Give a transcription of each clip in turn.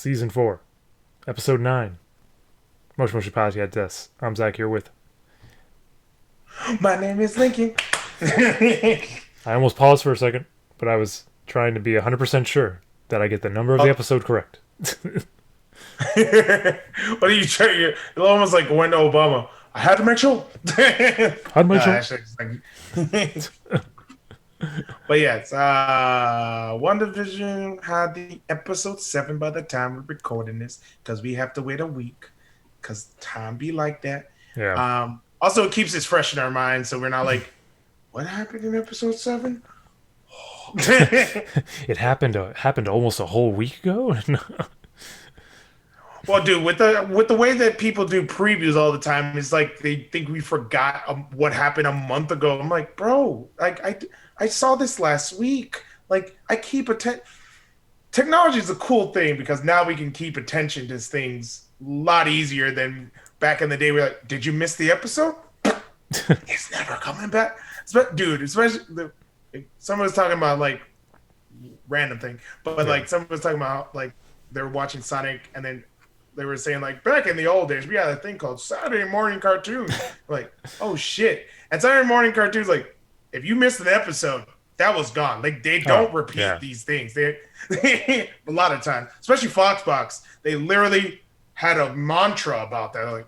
Season 4, Episode 9. Moshi Podcast. I'm Zach here with. My name is Lincoln. I almost paused for a second, but I was trying to be 100% sure that I get the number of the Oh. episode correct. What are you trying? You're almost like when Obama. I had to make sure. How'd No, make sure? actually, it's like, but yes, WandaVision had the episode 7 by the time we're recording this because we have to wait a week because time be like that. Yeah. Also, it keeps it fresh in our minds, so we're not like, what happened in episode 7? It happened almost a whole week ago? Well, dude, with the way that people do previews all the time, it's like they think we forgot what happened a month ago. I'm like, bro, like I saw this last week. Like I keep technology is a cool thing because now we can keep attention to things a lot easier than back in the day. We're like, did you miss the episode? It's never coming back, dude. Especially someone was talking about like random thing, but Yeah. like someone was talking about like they were watching Sonic and then they were saying like back in the old days we had a thing called Saturday morning cartoons. Like, oh shit. And Saturday morning cartoons, like if you missed an episode, that was gone. Like they Oh, don't repeat yeah. these things. They a lot of time, especially Foxbox, they literally had a mantra about that.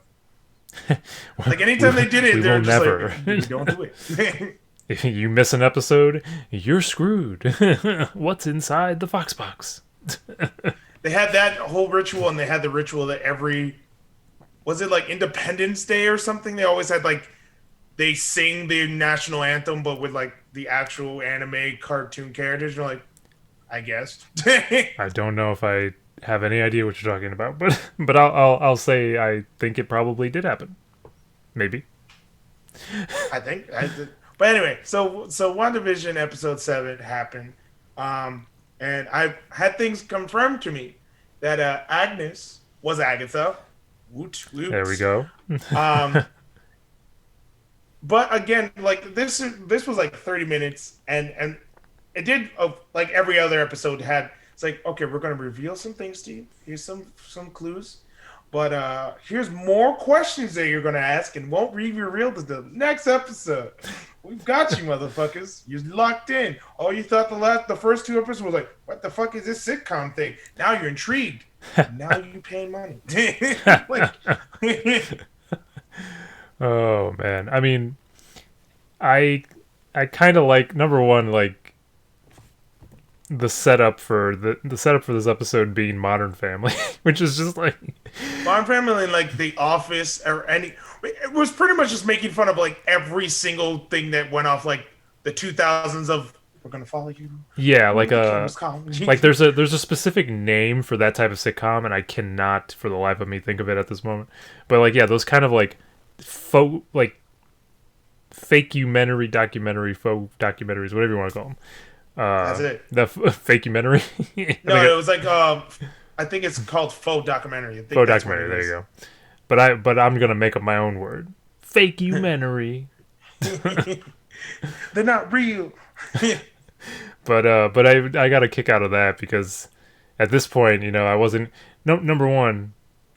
Like anytime they did We it, will they're just never. like, we don't do it. If you miss an episode, you're screwed. What's inside the Fox box? They had that whole ritual and they had the ritual that every was it like Independence Day or something? They always had like they sing the national anthem, but with like the actual anime cartoon characters. You're like, I guess. I don't know if I have any idea what you're talking about, but I'll say I think it probably did happen. Maybe. I think. But anyway, so WandaVision episode 7 happened, and I had things confirmed to me that Agnes was Agatha. Woot There we woot. go. Um, but again, like this was like 30 minutes, and it did like every other episode had. It's like, okay, we're gonna reveal some things to you. Here's some clues, but here's more questions that you're gonna ask and won't be revealed to the next episode. We've got you, motherfuckers. You're locked in. All you thought the first 2 episodes was like, what the fuck is this sitcom thing? Now you're intrigued. Now you paying money. Like, Oh man. I mean, I I kind of like number one, like the setup for this episode being Modern Family, which is just like Modern Family and like The Office or any, it was pretty much just making fun of like every single thing that went off like the 2000s of we're gonna follow you. yeah, Who like the cameras calling? there's a specific name for that type of sitcom, and I cannot for the life of me think of it at this moment. But like yeah, those kind of like faux like faux documentaries, whatever you want to call them. That's it. The fakeumentary. No, it was like I think it's called faux documentary. I think Faux that's what documentary. it There you is. go. But I'm gonna make up my own word. Fakeumentary. They're not real. But I got a kick out of that because at this point, I wasn't no number one,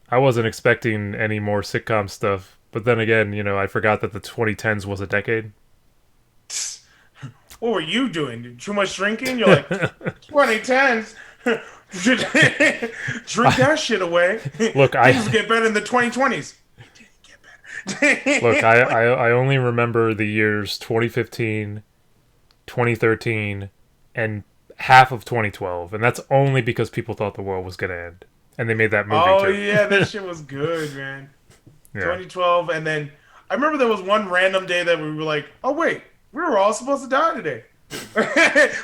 I wasn't expecting any more sitcom stuff. But then again, I forgot that the 2010s was a decade. What were you doing? Too much drinking? You're like 2010s. Drink that shit away. Look, Things get better in the 2020s. It didn't get look, better. Like, I only remember the years 2015, 2013, and half of 2012, and that's only because people thought the world was gonna end, and they made that movie oh too. yeah, that shit was good, man. Yeah. 2012, and then I remember there was one random day that we were like, oh wait, we were all supposed to die today.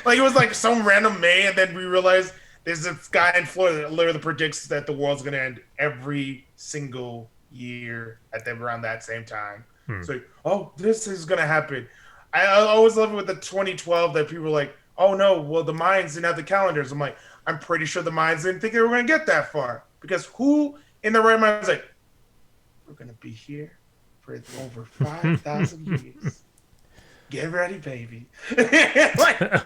Like it was like some random May, and then we realized there's this guy in Florida that literally predicts that the world's gonna end every single year at around that same time. Hmm. So, oh, this is gonna happen. I always love it with the 2012 that people were like, oh no, well the Mayans didn't have the calendars. I'm like, I'm pretty sure the Mayans didn't think they were gonna get that far because who in their right mind is like, we're gonna be here for over 5,000 years. Get ready, baby. Like,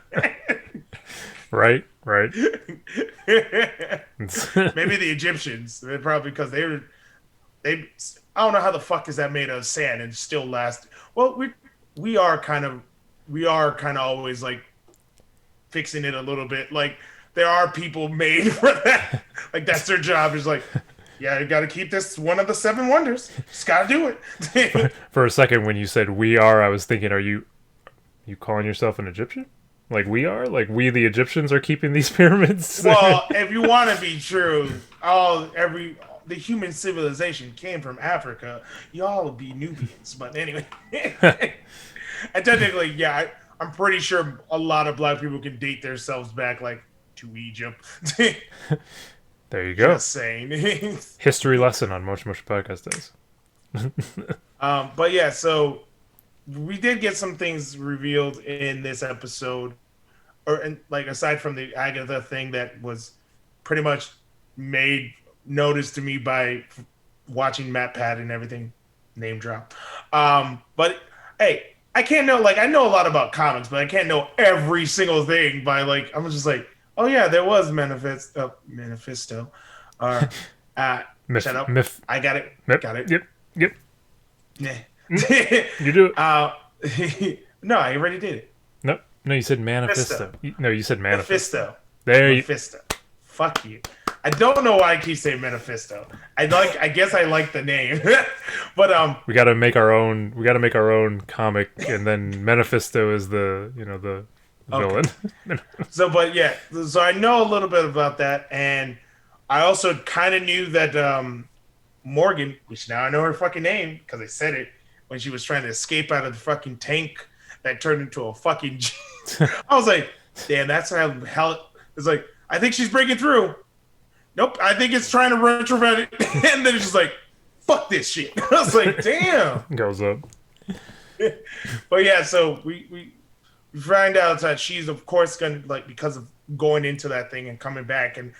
Right, right. Egyptians. Maybe the Egyptians. They're probably because they were they. I don't know how the fuck is that made of sand and still last. Well, we are kind of we are kind of always like fixing it a little bit. Like there are people made for that. Like that's their job. Is like, yeah, you got to keep this one of the seven wonders. Just got to do it. For a second, when you said "we are," I was thinking, are you calling yourself an Egyptian? Like we are? Like we the Egyptians are keeping these pyramids? Well, if you want to be true, all every the human civilization came from Africa. Y'all will be Nubians, but anyway. And technically, yeah, I'm pretty sure a lot of black people can date themselves back like to Egypt. There you go. Just saying. History lesson on Mochi Mochi Podcast Days. But yeah, so we did get some things revealed in this episode, or and like aside from the Agatha thing that was pretty much made notice to me by watching Matt Pat and everything, name drop. But hey, I can't know like I know a lot about comics, but I can't know every single thing by like I'm just like, oh yeah, there was Manifesto, or shut up, I got it, got it. Yep. Nah. You do it. No, I already did it. No, you said manifesto. No, you said manifesto. Mephisto. There you. Mephisto. Fuck you. I don't know why I keep saying Manifesto. I guess I like the name, but We got to make our own. We got to make our own comic, and then Manifesto is the the villain. So, but yeah, so I know a little bit about that, and I also kind of knew that Morgan, which now I know her fucking name because I said it when she was trying to escape out of the fucking tank that turned into a fucking. I was like, damn, that's how hell. It's like I think she's breaking through. Nope, I think it's trying to retrofit it, and then it's just like, fuck this shit. I was like, damn. Goes up. But yeah, so we find out that she's of course gonna like because of going into that thing and coming back, and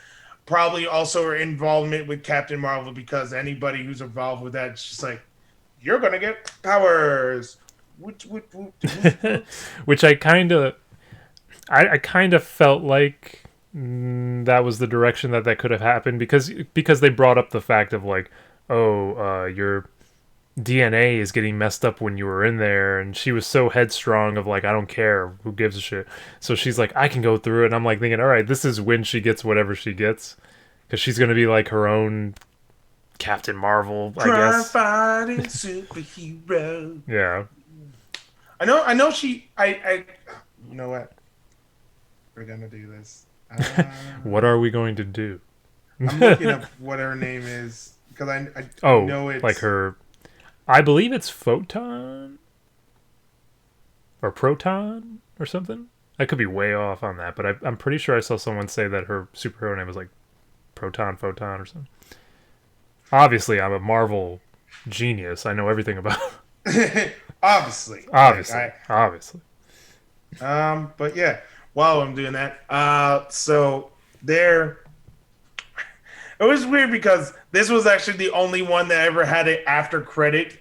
probably also her involvement with Captain Marvel because anybody who's involved with that, it's just like you're gonna get powers. Which I kind of, I kind of felt like that was the direction that could have happened because they brought up the fact of like, oh, your DNA is getting messed up when you were in there, and she was so headstrong of like, I don't care, who gives a shit. So she's like, I can go through it, and I'm like thinking, all right, this is when she gets whatever she gets, because she's gonna be like her own Captain Marvel, I guess. Fighting superhero. Yeah. I know. I. You know what? We're gonna do this. What are we going to do? I'm looking up what her name is because I know it's like her. I believe it's Photon or Proton or something. I could be way off on that, but I'm pretty sure I saw someone say that her superhero name was like Proton, Photon or something. Obviously, I'm a Marvel genius. I know everything about. Obviously. Obviously. But yeah, while I'm doing that, so there. It was weird because this was actually the only one that ever had an after credit.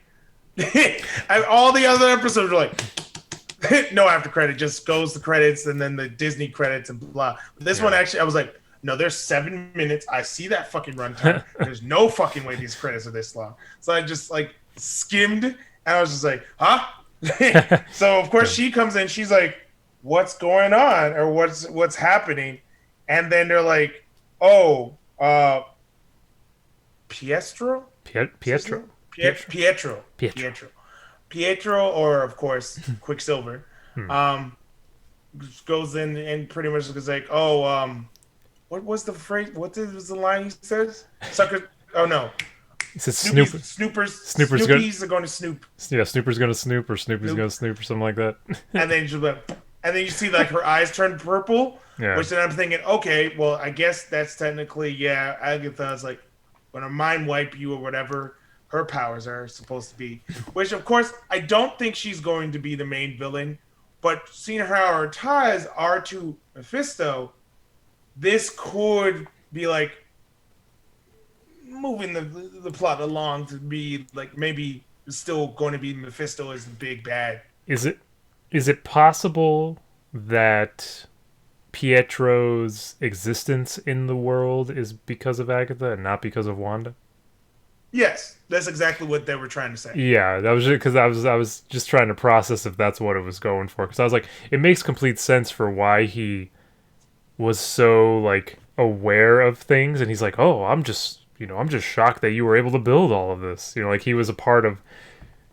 And all the other episodes were like, no after credit, just goes the credits and then the Disney credits and blah. This one actually, I was like, no, there's 7 minutes. I see that fucking runtime. There's no fucking way these credits are this long. So I just like skimmed and I was just like, huh? So of course she comes in. She's like, what's going on or what's happening? And then they're like, oh, Pietro, or of course Quicksilver, goes in and pretty much is like, oh, what was the phrase? What was the line he says? Sucker. Oh no. He said Snooper's going to snoop. Yeah, Snooper's going to snoop or Snoopy's going to snoop or something like that. And then you see like her eyes turn purple. Yeah. Which then I'm thinking, okay, well, I guess that's technically, yeah, Agatha's like, when a mind wipe you or whatever her powers are supposed to be. Which, of course, I don't think she's going to be the main villain. But seeing how her ties are to Mephisto, this could be like moving the plot along to be like maybe still going to be Mephisto as the big bad. Is it possible that Pietro's existence in the world is because of Agatha and not because of Wanda. Yes, that's exactly what they were trying to say. Yeah, that was because I was just trying to process if that's what it was going for. Because I was like, it makes complete sense for why he was so like aware of things, and he's like, oh, I'm just shocked that you were able to build all of this. Like he was a part of,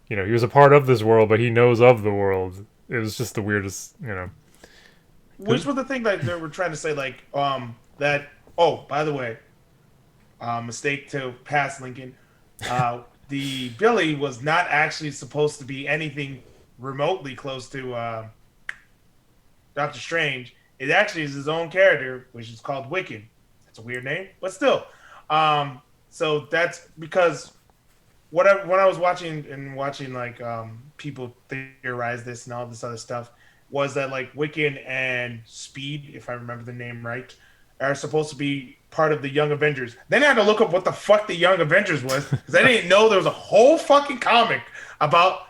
he was a part of this world, but he knows of the world. It was just the weirdest. Which was the thing that they were trying to say, like, that. Oh, by the way, mistake to pass Lincoln. The Billy was not actually supposed to be anything remotely close to Doctor Strange. It actually is his own character, which is called Wiccan. That's a weird name, but still. So that's because when I was watching like people theorize this and all this other stuff, was that like Wiccan and Speed, if I remember the name right, are supposed to be part of the Young Avengers. Then I had to look up what the fuck the Young Avengers was, because I didn't know there was a whole fucking comic about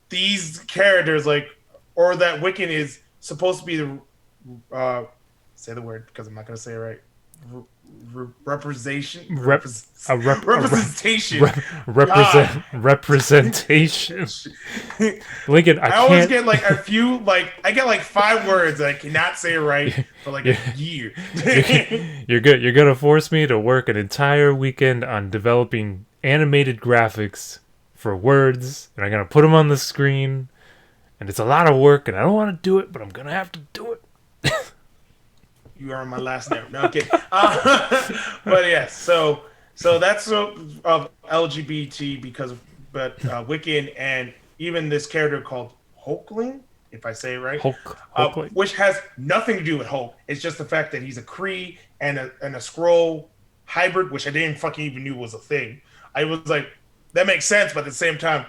these characters, like, or that Wiccan is supposed to be the say the word because I'm not gonna say it right. Representation. Representation. Representation. Lincoln, I always can't... get like a few, like I get like 5 words that I cannot say right for like a year. You're good. You're gonna force me to work an entire weekend on developing animated graphics for words, and I'm gonna put them on the screen, and it's a lot of work, and I don't want to do it, but I'm gonna have to do it. You are my last name. No, I'm kidding. But yes, so that's of LGBT but Wiccan and even this character called Hulkling, if I say it right, Hulkling. Which has nothing to do with Hulk. It's just the fact that he's a Kree and a Skrull hybrid, which I didn't fucking even knew was a thing. I was like, that makes sense, but at the same time.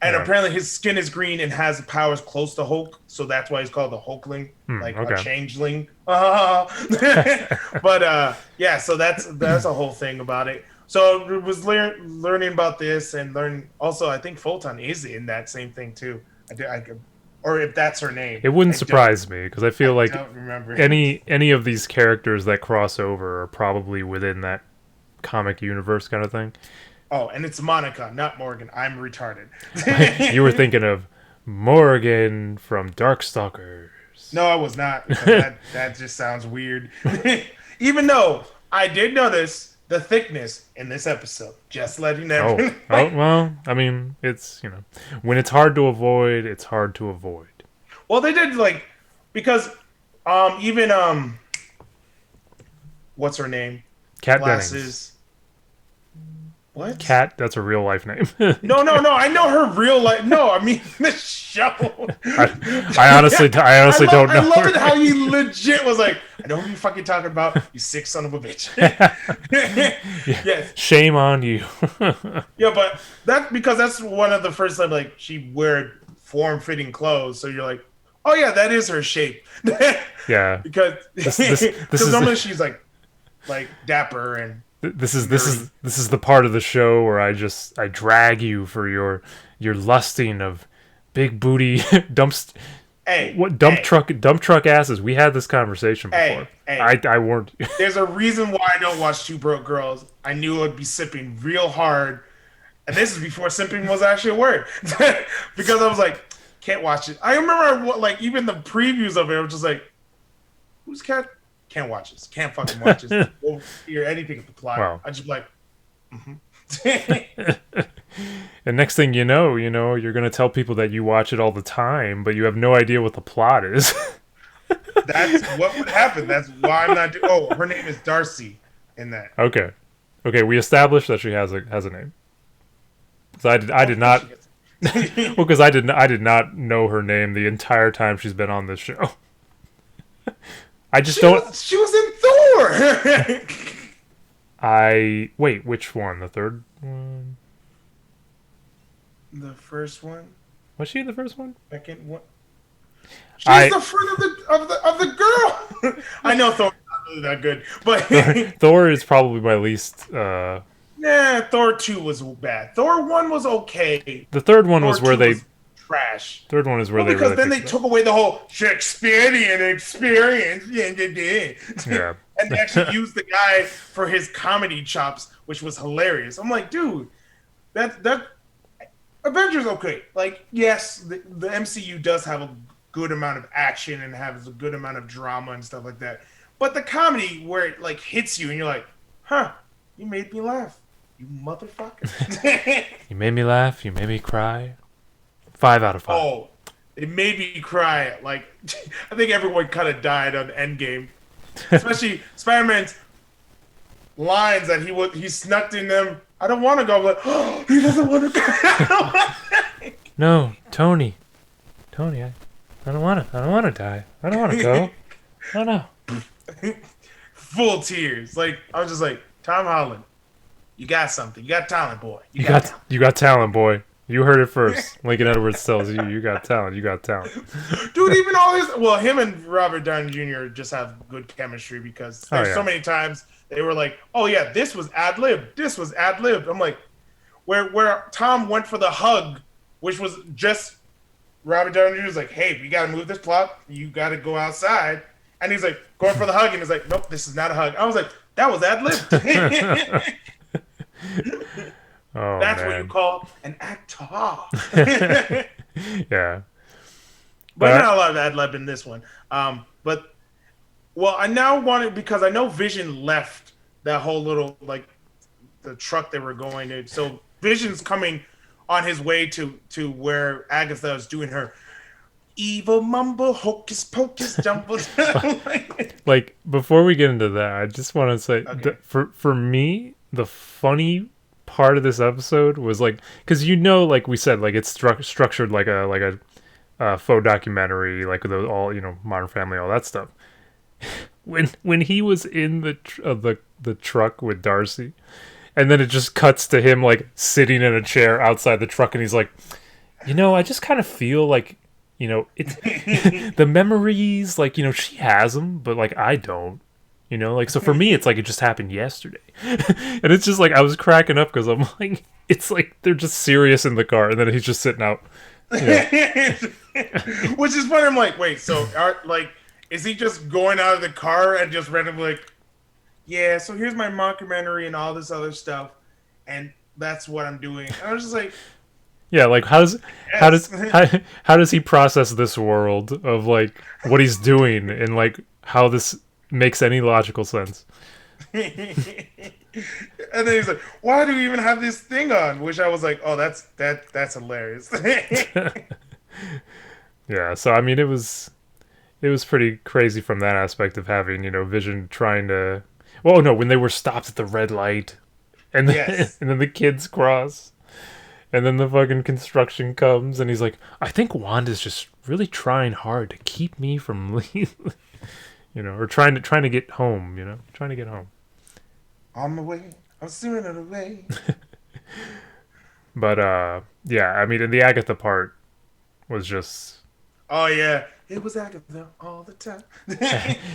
And apparently his skin is green and has powers close to Hulk, so that's why he's called the Hulkling, a changeling. But yeah, so that's a whole thing about it. So it was learning about this and learn also. I think Photon is in that same thing too. Or if that's her name, it wouldn't surprise me because I feel like don't remember any of these characters that cross over are probably within that comic universe kind of thing. Oh, and it's Monica, not Morgan. I'm retarded. You were thinking of Morgan from Darkstalkers. No, I was not. That just sounds weird. Even though I did notice the thickness in this episode. Just letting everyone. Oh, well, I mean, it's, when it's hard to avoid, it's hard to avoid. Well, they did because even what's her name? Kat Glasses. Dennings. What? Kat, that's a real life name. No. I know her real life. No, I mean the show. I honestly don't know. I love it how he legit was like, I know who you fucking talking about, you sick son of a bitch. Yes. Shame on you. Yeah, but that's one of the first time like she wear form-fitting clothes, so you're like, oh yeah, that is her shape. Yeah. Because this normally she's like dapper and. This is the part of the show where I drag you for your lusting of big booty dump truck asses. We had this conversation before. I warned you. There's a reason why I don't watch Two Broke Girls. I knew I'd be sipping real hard, and this is before simping was actually a word. Because I was like, can't watch it. I remember even the previews of it. I was just like, who's Cat? Can't watch this. Can't fucking watch this. Won't hear anything of the plot. Wow. I just like. And next thing you know, you're gonna tell people that you watch it all the time, but you have no idea what the plot is. That's what would happen. That's why I'm not. Oh, her name is Darcy. In that. Okay. We established that she has a name. So I did not. Well, because I did not know her name the entire time she's been on this show. She was in Thor. Wait, which one? The third one? The first one. Was she in the first one? Second one. She's the friend of the girl. I know Thor's not really that good, but Thor is probably my least. Thor 2 was bad. Thor 1 was okay. The third one Thor was where 2 they was trash. Third one is where Well, they because really then picked they it up. took away the whole Shakespearean experience, Yeah. and they actually used the guy for his comedy chops, which was hilarious. I'm like, dude, that Avengers okay. Like, yes, the MCU does have a good amount of action and has a good amount of drama and stuff like that. But the comedy where it like hits you and you're like, huh, you made me laugh, you motherfucker. You made me laugh. You made me cry. 5 out of 5. Oh, it made me cry. Like, I think everyone kind of died on Endgame, especially Spider-Man's lines that he snuck in them. I don't want to go, but oh, he doesn't want to go. No, Tony. Tony, I don't want to. I don't want to die. I don't want to go. Oh no. Full tears. Like, I was just like, Tom Holland, you got something. You got talent, boy. You You got talent, boy. You heard it first. Lincoln Edwards tells you, you got talent. You got talent. dude. Even all this. Well, him and Robert Downey Jr. just have good chemistry because there's so many times they were like, "Oh yeah, this was ad lib. This was ad lib." I'm like, where Tom went for the hug, which was just Robert Downey Jr. was like, "Hey, we got to move this plot. You got to go outside," and he's like going for the hug, and he's like, "Nope, this is not a hug." I was like, "That was ad lib." Oh, That's man. what you call an actor. Yeah. But not a lot of ad lib in this one. But well, I now want it because I know Vision left that whole little like the truck they were going to. So Vision's coming on his way to where Agatha is doing her evil mumble hocus pocus jumble. Like, before we get into that, I just want to say Okay. for me, the funny part of this episode was like, because like we said, like it's structured like a faux documentary, like with all Modern Family, all that stuff. When he was in the truck with Darcy, and then it just cuts to him like sitting in a chair outside the truck, and he's like, I just kind of feel like, it's the memories, like, she has them, but like I don't. Like, so for me, it's like it just happened yesterday. And it's just like I was cracking up because I'm like, it's like they're just serious in the car, and then he's just sitting out. Which is funny. I'm like, wait, so is he just going out of the car and just randomly like, yeah, so here's my mockumentary and all this other stuff, and that's what I'm doing. And I was just like, yeah, like how does he process this world of like what he's doing and like how this makes any logical sense? And then he's like, why do we even have this thing on? Which I was like, oh, that's hilarious. Yeah, so I mean, it was pretty crazy from that aspect of having Vision trying to. Well, no, when they were stopped at the red light, and then Yes. and then the kids cross, and then the fucking construction comes, and he's like, I think Wanda's just really trying hard to keep me from leaving, or trying to get home, trying to get home. On the way. I'm swimming on the way. But yeah, I mean, and the Agatha part was just Oh yeah. It was Agatha all the time.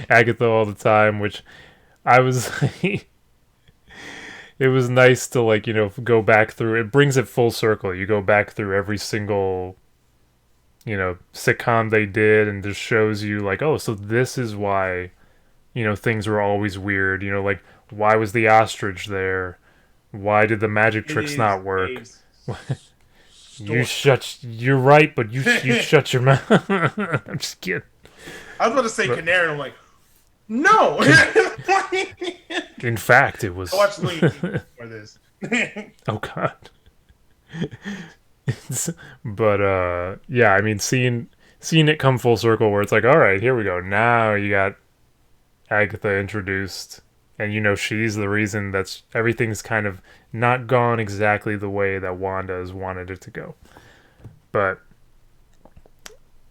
Agatha all the time, which I was it was nice to like, go back through. It brings it full circle. You go back through every single sitcom they did, and just shows you like, oh, so this is why things were always weird. Like, why was the ostrich there? Why did the magic tricks not work? You're right, but you shut your mouth. I'm just kidding. I was about to say canary. I'm like, no. In fact, it was. I watched Louis for this. Oh God. But yeah, I mean, seeing it come full circle, where it's like, all right, here we go. Now you got Agatha introduced, and she's the reason that's everything's kind of not gone exactly the way that Wanda has wanted it to go. But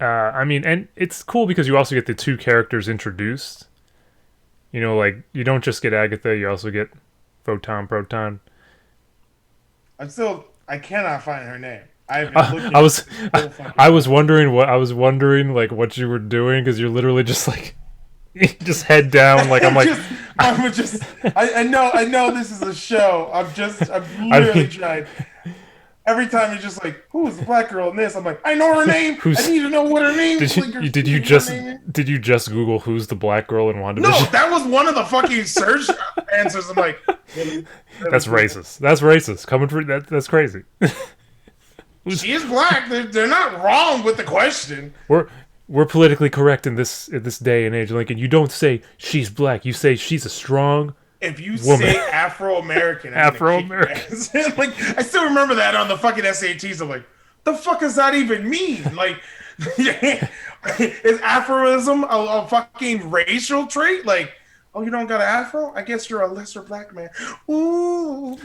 I mean, and it's cool because you also get the two characters introduced. Like, you don't just get Agatha, you also get Photon Proton. I cannot find her name. I've been looking. I was wondering like what you were doing, because you're literally just like just head down. Like, I'm like, I know this is a show. I'm literally trying. every time he's just like, "Who's the black girl in this?" I'm like, "I know her name. I Who's need to know what her name is." Like, did you her just name is. did you just Google who's the black girl in No, WandaVision? that was one of the fucking search answers. I'm like, really? That's racist. That's racist. Coming for that. That's crazy. She is black. They're not wrong with the question. We're politically correct in this day and age, Lincoln. You don't say she's black. You say she's a strong If you woman. say Afro American, Afro American. like I still remember that on the fucking SATs. I'm like, the fuck does that even mean? Like, is Afroism a fucking racial trait? Like, oh, you don't got an Afro? I guess you're a lesser black man. Ooh.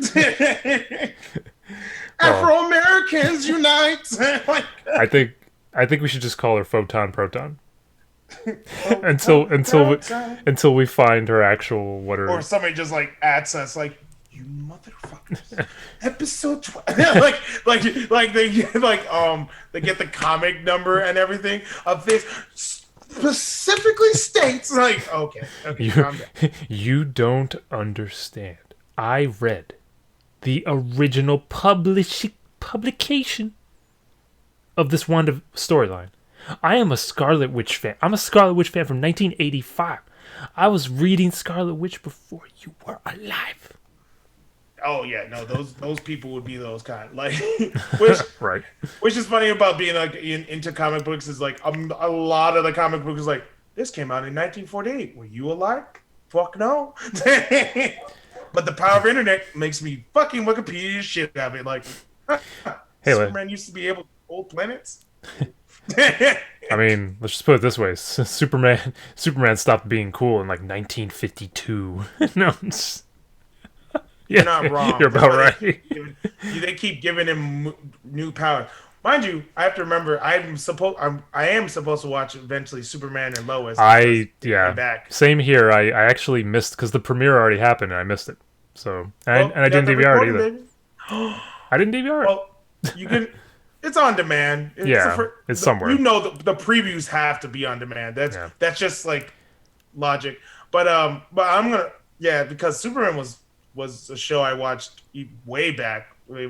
Afro Americans unite. Like, I think we should just call her Photon Proton until we find her actual what her. Or somebody just like adds us like, you motherfuckers. Episode 12. like they get they get the comic number and everything of this specifically states like, okay, calm down. You don't understand. I read the original publication of this Wanda storyline. I am a Scarlet Witch fan. I'm a Scarlet Witch fan from 1985. I was reading Scarlet Witch before you were alive. Oh yeah, no, those people would be those kind, like, which right. Which is funny about being like into comic books is like a lot of the comic books is like, this came out in 1948. Were you alive? Fuck no. But the power of internet makes me fucking Wikipedia shit out of it. Like, hey, Superman used to be able to hold planets. I mean, let's just put it this way: Superman stopped being cool in like 1952. No, you're not wrong. You're about right. They keep giving him new power. Mind you, I have to remember I am supposed to watch eventually Superman and Lois. Back. Same here. I actually missed because the premiere already happened and I missed it. So and I didn't DVR it either. I didn't DVR it. Well, you can. It's on demand. It's somewhere. You know the previews have to be on demand. That's just like logic. But I'm gonna because Superman was a show I watched way back. I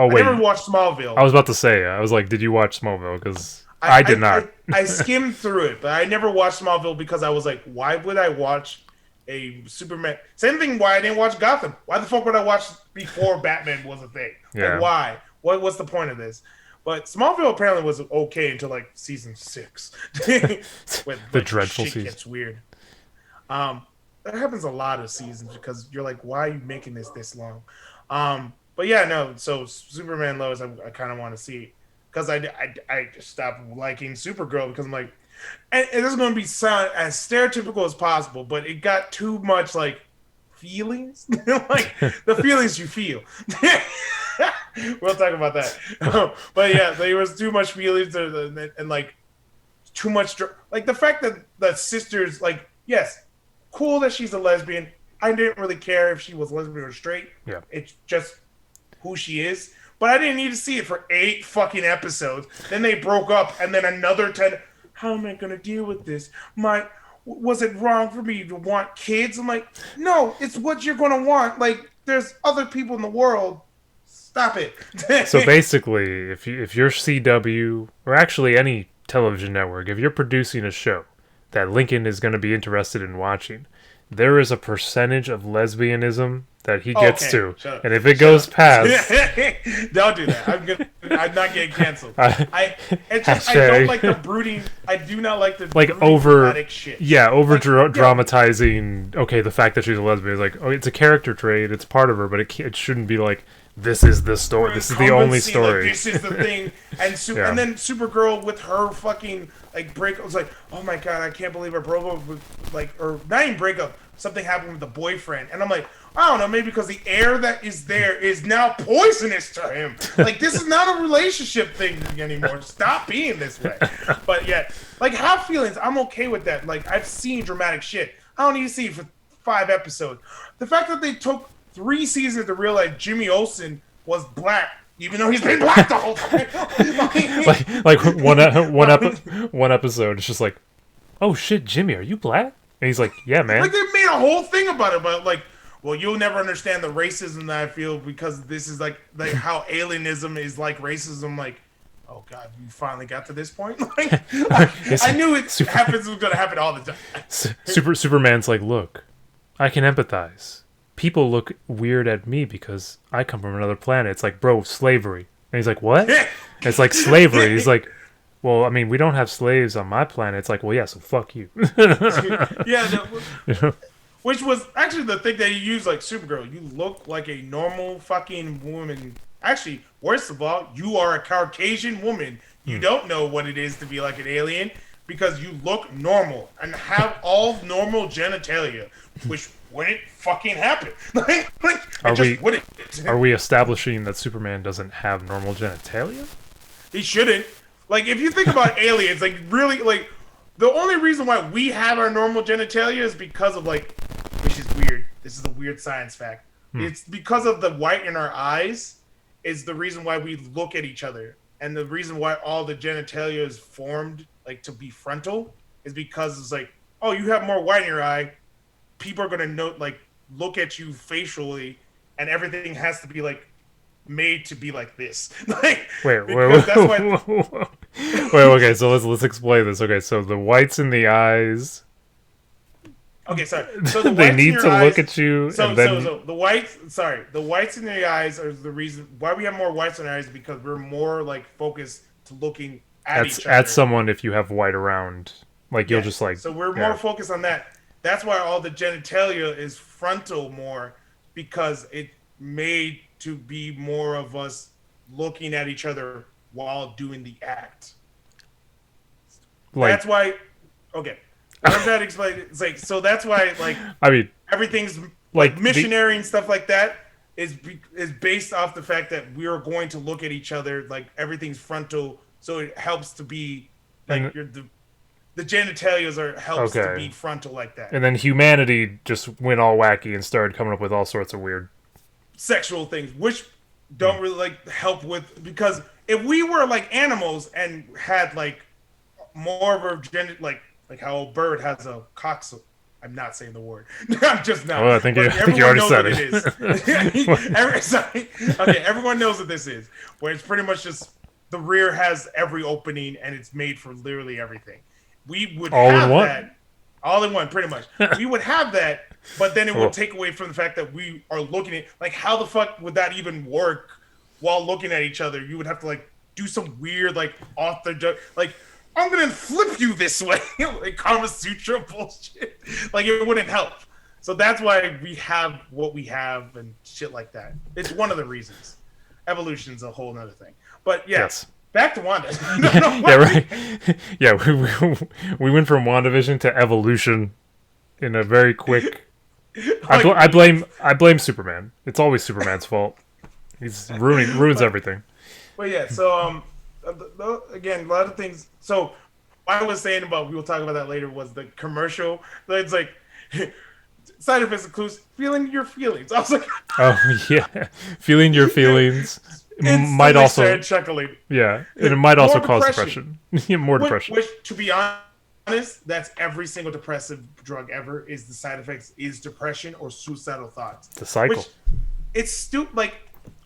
never watched Smallville. I was about to say. I was like, did you watch Smallville? Because I did not. I skimmed through it, but I never watched Smallville because I was like, why would I watch a Superman? Same thing. Why I didn't watch Gotham? Why the fuck would I watch before Batman was a thing? Yeah. Like, why? What's the point of this? But Smallville apparently was okay until like season 6. When the dreadful shit season gets weird. That happens a lot of seasons because you're like, why are you making this long? But yeah, no. So Superman Lois, I kind of want to see because I just stopped liking Supergirl because I'm like, and this is going to be sound as stereotypical as possible, but it got too much like feelings, like the feelings you feel. We'll talk about that. But yeah, there was too much feelings and like too much, like the fact that the sisters, like, yes, cool that she's a lesbian. I didn't really care if she was lesbian or straight. Yeah, it's just who she is. But I didn't need to see it for 8 fucking episodes. Then they broke up, and then another 10. How am I gonna deal with this? Was it wrong for me to want kids? I'm like, no, it's what you're gonna want. Like, there's other people in the world. Stop it. So basically, if you're CW or actually any television network, if you're producing a show that Lincoln is going to be interested in watching, there is a percentage of lesbianism that he gets to, and if it goes past, don't do that. I'm not getting canceled. I don't like the brooding. I do not like the like over shit. Yeah, over dramatizing. Okay, the fact that she's a lesbian is like, oh, it's a character trait. It's part of her, but it shouldn't be like, this is the story. This is the only story. Like, this is the thing. And and then Supergirl with her fucking like breakup was like, oh my god, I can't believe I broke up with, like, or not even breakup. Something happened with the boyfriend, and I'm like, I don't know, maybe because the air that is there is now poisonous to him. Like, this is not a relationship thing anymore. Stop being this way. But yeah, like, have feelings. I'm okay with that. Like, I've seen dramatic shit. I don't need to see it for 5 episodes. The fact that they took 3 seasons to realize Jimmy Olsen was black, even though he's been black the whole time. like one episode, it's just like, oh shit, Jimmy, are you black? And he's like, yeah, man. Like, they made a whole thing about it, but like, well, you'll never understand the racism that I feel because this is like how alienism is like racism. Like, oh god, you finally got to this point. Like, I knew it happens was gonna happen all the time. Superman's like, look, I can empathize. People look weird at me because I come from another planet. It's like, bro, slavery. And he's like, what? It's like slavery. He's like, well, I mean, we don't have slaves on my planet. It's like, well, yeah, so fuck you. Yeah, which was actually the thing that he used, like Supergirl. You look like a normal fucking woman. Actually, worst of all, you are a Caucasian woman. You don't know what it is to be like an alien because you look normal and have all normal genitalia, which wouldn't fucking happen. Are we establishing that Superman doesn't have normal genitalia? He shouldn't. Like, if you think about aliens, like, really, like, the only reason why we have our normal genitalia is because of, like, which is weird. This is a weird science fact. It's because of the white in our eyes is the reason why we look at each other. And the reason why all the genitalia is formed, like, to be frontal is because it's like, oh, you have more white in your eye. People are going to look at you facially, and everything has to be, like, made to be like this. Like, wait, okay, so let's explain this. Okay, so the whites in the eyes. Okay, sorry. So the they whites need in your to eyes, look at you, and then so the whites. Sorry, the whites in the eyes are the reason why we have more whites in our eyes because we're more like focused to looking at each other. At someone if you have white around, like you'll just like. So we're more focused on that. That's why all the genitalia is frontal more because it made to be more of us looking at each other while doing the act. Like, that's why. Okay, I'm trying to explain. It's like so. That's why, like, I mean, everything's like missionary and stuff like that is based off the fact that we are going to look at each other. Like everything's frontal, so it helps to be like the genitalias helps to be frontal like that. And then humanity just went all wacky and started coming up with all sorts of weird sexual things, which don't really like help with because if we were like animals and had like more of a gender, like how a bird has a coxswain. I'm not saying the word. I'm just not. Well, I think you already said it. Okay, everyone knows what this is. Where it's pretty much just the rear has every opening and it's made for literally everything. We would have that all in one, pretty much. We would have that, but then it would take away from the fact that we are looking at like how the fuck would that even work while looking at each other? You would have to like do some weird like off the joke like. I'm gonna flip you this way, like Kama Sutra bullshit. Like it wouldn't help. So that's why we have what we have and shit like that. It's one of the reasons. Evolution's a whole other thing. But yes, back to Wanda. Right. Yeah, we went from WandaVision to evolution in a very quick. I blame Superman. It's always Superman's fault. He's ruins everything. But yeah, so again, a lot of things. So what I was saying about, we will talk about that later, was the commercial. It's like side effects includes feeling your feelings. I was like, oh yeah, feeling your feelings might also chuckling. Yeah, and it might also cause depression. More depression. Which, to be honest, that's every single depressive drug ever. Is the side effects is depression or suicidal thoughts. The cycle. Which, it's stupid. Like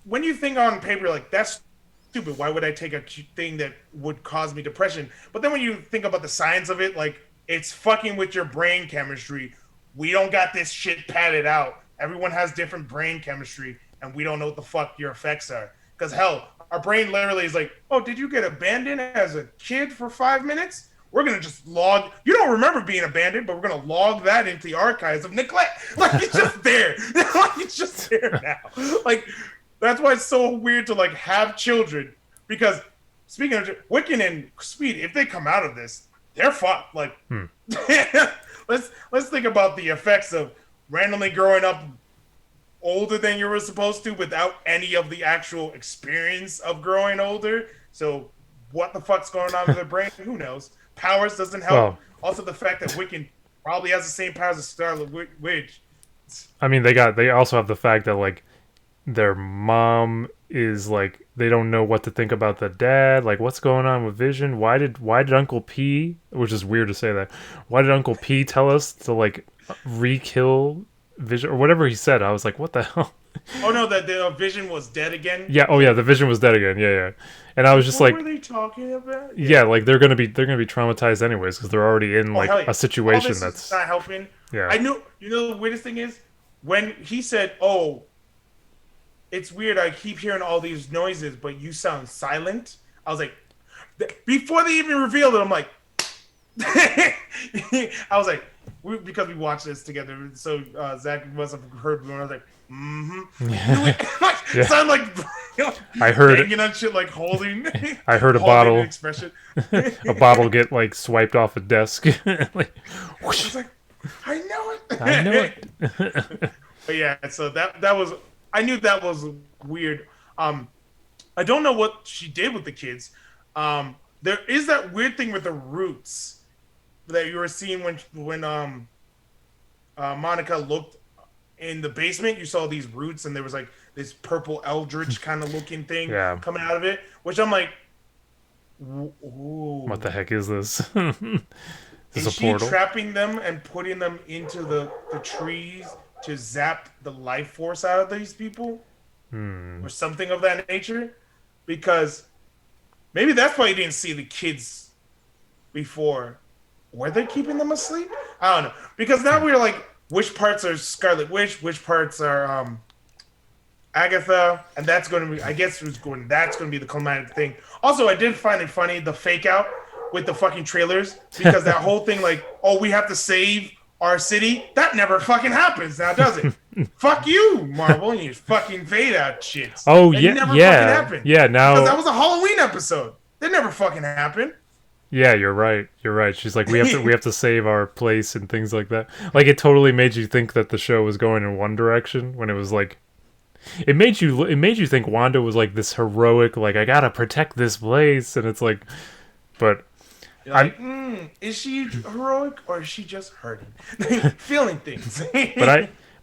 when you think on paper, like that's stupid. Why would I take a thing that would cause me depression? But then when you think about the science of it, like it's fucking with your brain chemistry. We don't got this shit padded out. Everyone has different brain chemistry, and we don't know what the fuck your effects are. Because hell, our brain literally is like, oh, did you get abandoned as a kid for 5 minutes? We're gonna just log. You don't remember being abandoned, but we're gonna log that into the archives of neglect. Like it's just there. Like it's just there now. Like. That's why it's so weird to like have children because speaking of Wiccan and Speed, if they come out of this, they're fucked. Like, let's think about the effects of randomly growing up older than you were supposed to without any of the actual experience of growing older. So, what the fuck's going on with their brain? Who knows? Powers doesn't help. Also, the fact that Wiccan probably has the same powers as Scarlet Witch. I mean, they also have the fact that like. Their mom is like they don't know what to think about the dad. Like, what's going on with Vision? Why did Uncle P, which is weird to say that, why did Uncle P tell us to like re-kill Vision or whatever he said. I was like, what the hell? Oh no, that the Vision was dead again. Yeah. Oh yeah, the Vision was dead again. Yeah, yeah. And I was just What were like, they talking about? yeah, Yeah. like they're gonna be traumatized anyways because they're already in Oh like hell yeah. a All situation this is that's not helping. yeah. I knew. You know the weirdest thing is when he said, "Oh, it's weird. I keep hearing all these noises, but you sound silent." I was like, before they even revealed it, I'm like, I was like, because we watched this together, so Zach must have heard me. I was like, Yeah. sound like I heard banging on shit, like holding, I heard a holding an bottle expression. a bottle get like swiped off a desk. Like, I was like, I know I know it. it. But yeah, so that was, I knew that was weird. I don't know what she did with the kids. There is that weird thing with the roots that you were seeing when Monica looked in the basement. You saw these roots, and there was like this purple eldritch kind of looking thing Yeah. coming out of it, which I'm like, What the ooh. heck is this? Is this Is a she portal? trapping them and putting them into the trees to zap the life force out of these people Hmm. or something of that nature? Because maybe that's why you didn't see the kids before. Were they keeping them asleep? I don't know. Because now we're like, which parts are Scarlet Witch, which parts are Agatha, and that's going to be, I guess, that's going to be the climatic thing. Also, I did find it funny the fake out with the fucking trailers because that whole thing, like, oh, we have to save our city, that never fucking happens now, does it? Fuck you, Marvel, and your fucking fade out shits. Oh That yeah, never fucking yeah, happened yeah. because that Now, was a Halloween episode. That never fucking happened. yeah, you're right. You're right. She's like, we have to save our place and things like that. Like, it totally made you think that the show was going in one direction when it was like, it made you think Wanda was like this heroic, like I gotta protect this place, and it's like, but You're I'm, like, is she heroic or is she just hurting, feeling things?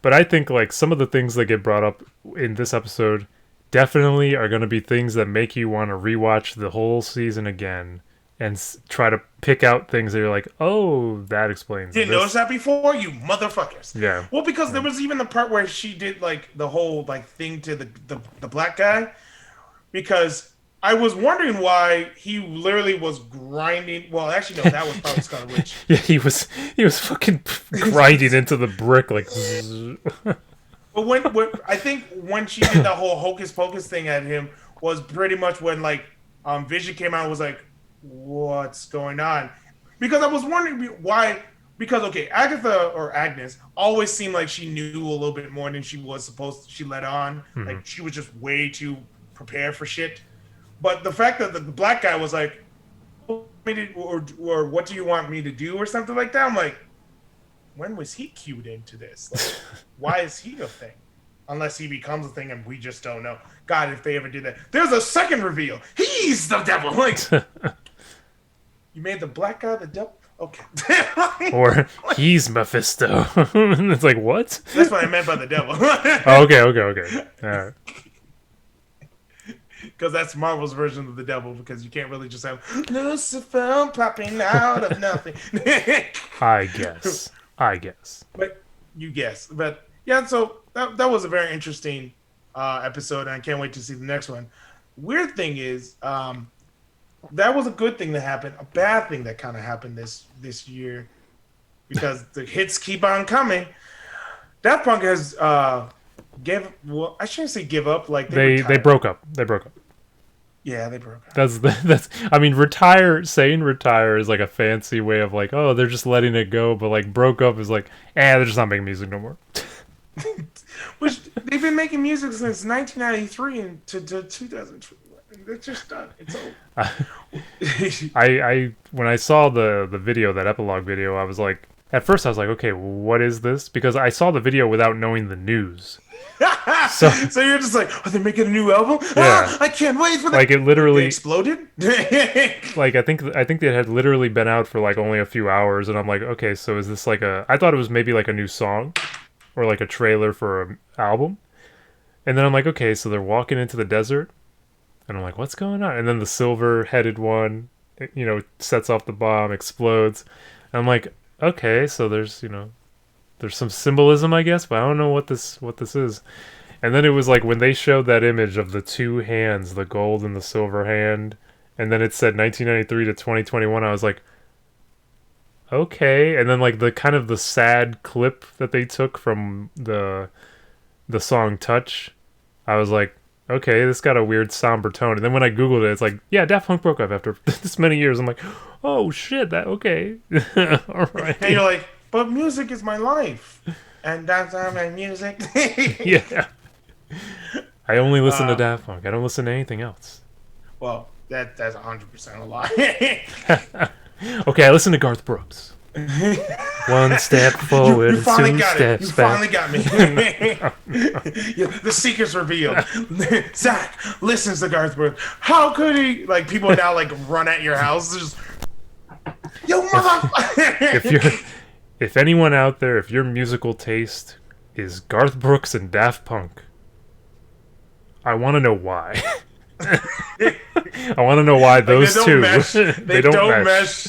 but I think like some of the things that get brought up in this episode definitely are going to be things that make you want to rewatch the whole season again and try to pick out things that you're like, oh, that explains Didn't notice this. that before, you motherfuckers. Yeah, Well, because there yeah. was even the part where she did like the whole like thing to the black guy. Because I was wondering why he literally was grinding. Well, actually, no, that was probably Scarlet Witch. Yeah, he was fucking grinding into the brick like. Zzz. But when I think when she did the whole hocus pocus thing at him was pretty much when like Vision came out and was like, what's going on? Because I was wondering why. Because okay, Agatha or Agnes always seemed like she knew a little bit more than she was supposed to. She let on Mhm. like she was just way too prepared for shit. But the fact that the black guy was like, or what do you want me to do or something like that, I'm like, when was he cued into this? Like, why is he a thing? Unless he becomes a thing and we just don't know. God, if they ever did that. There's a second reveal. He's the devil. Like, you made the black guy the devil? Okay. Or he's Mephisto. And it's like, what? That's what I meant by the devil. Oh, okay, okay, okay. All right. Because that's Marvel's version of the devil, because you can't really just have Lucifer popping out of nothing. I guess. I guess. But you guess. But yeah, so that was a very interesting episode, and I can't wait to see the next one. Weird thing is, that was a good thing that happened. A bad thing that kind of happened this year, because the hits keep on coming. Daft Punk has I shouldn't say give up, like They retired. broke up. They broke up. Yeah, they broke up. That's I mean, saying retire is like a fancy way of like, oh, they're just letting it go, but like broke up is like, they're just not making music no more. Which they've been making music since 1993 and to 2020. It's just done. It's over. I when I saw the video, that epilogue video, I was like, at first I was like, okay, what is this? Because I saw the video without knowing the news. So So you're just like, are they making a new album? yeah, I can't wait for that. like it They literally, exploded. like I think they had literally been out for like only a few hours, and I'm like, okay, so is this like I thought it was maybe like a new song or like a trailer for an album, and then I'm like, okay, so they're walking into the desert, and I'm like, what's going on? And then the silver-headed one, sets off the bomb, explodes, and I'm like, okay, so there's there's some symbolism, I guess, but I don't know what this is. And then it was like when they showed that image of the two hands, the gold and the silver hand, and then it said 1993 to 2021. I was like, okay. And then like the kind of the sad clip that they took from the song Touch, I was like, okay, this got a weird somber tone. And then when I googled it, it's like, yeah, Daft Punk broke up after this many years. I'm like, oh shit, that okay. All right. And you're like, but music is my life, and that's how my music. Yeah. I only listen to uh, Daft Punk. I don't listen to anything else. well, that's 100% a lie. Okay, I listen to Garth Brooks. One step forward You and finally two got it. You steps back. finally got me. Yeah, the secret's revealed. Zach listens to Garth Brooks. How could he? Like people now like run at your house. Just yo If motherfucker. you're, if anyone out there, if your musical taste is Garth Brooks and Daft Punk, I want to know why. I want to know why those they don't two. mesh. They don't mesh.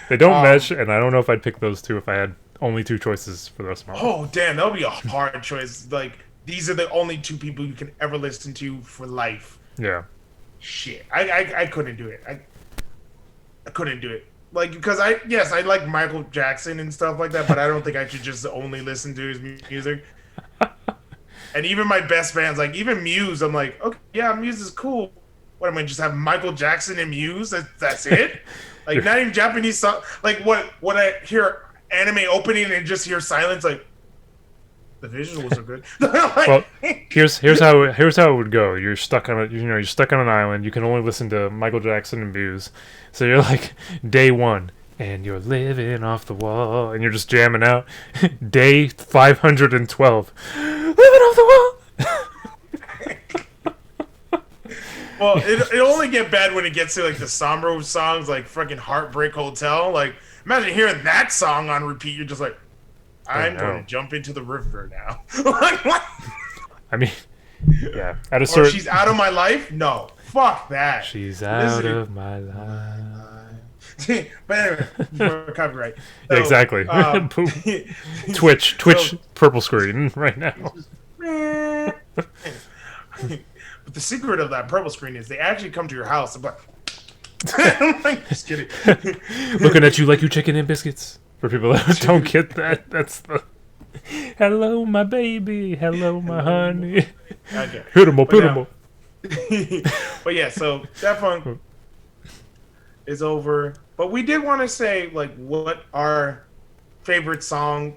They don't mesh, and I don't know if I'd pick those two if I had only two choices for the rest of my life. Oh damn, that would be a hard choice. Like these are the only two people you can ever listen to for life. Yeah. Shit, I couldn't do it. I couldn't do it. Like because I like Michael Jackson and stuff like that, but I don't think I should just only listen to his music. And even my best bands, like even Muse, I'm like, okay, yeah, Muse is cool. What am I just have Michael Jackson and Muse? That's it? Like not even Japanese song. Like when I hear anime opening and just hear silence, like the visuals are good. Like, Well, here's how it would go. You're stuck on you're stuck on an island. You can only listen to Michael Jackson and Muse. So you're like day 1, and you're living off the wall, and you're just jamming out. Day 512, living off the wall. well, it only get bad when it gets to like the somber songs, like fucking Heartbreak Hotel. Like imagine hearing that song on repeat. You're just like, I'm going to jump into the river now. Like, what? I mean, yeah. At a Or certain, she's out of my life? No. Fuck that. she's out of my life. But anyway, for copyright. Yeah, exactly. Boom. Twitch, purple screen right now. But the secret of that purple screen is they actually come to your house. But I'm like, just kidding. Looking at you like you chicken and biscuits. For people that don't get that, that's the hello, my baby. Hello, my honey. Okay. Hit him up, hit him up. But yeah, so Daft Punk is over. But we did want to say like what our favorite songs.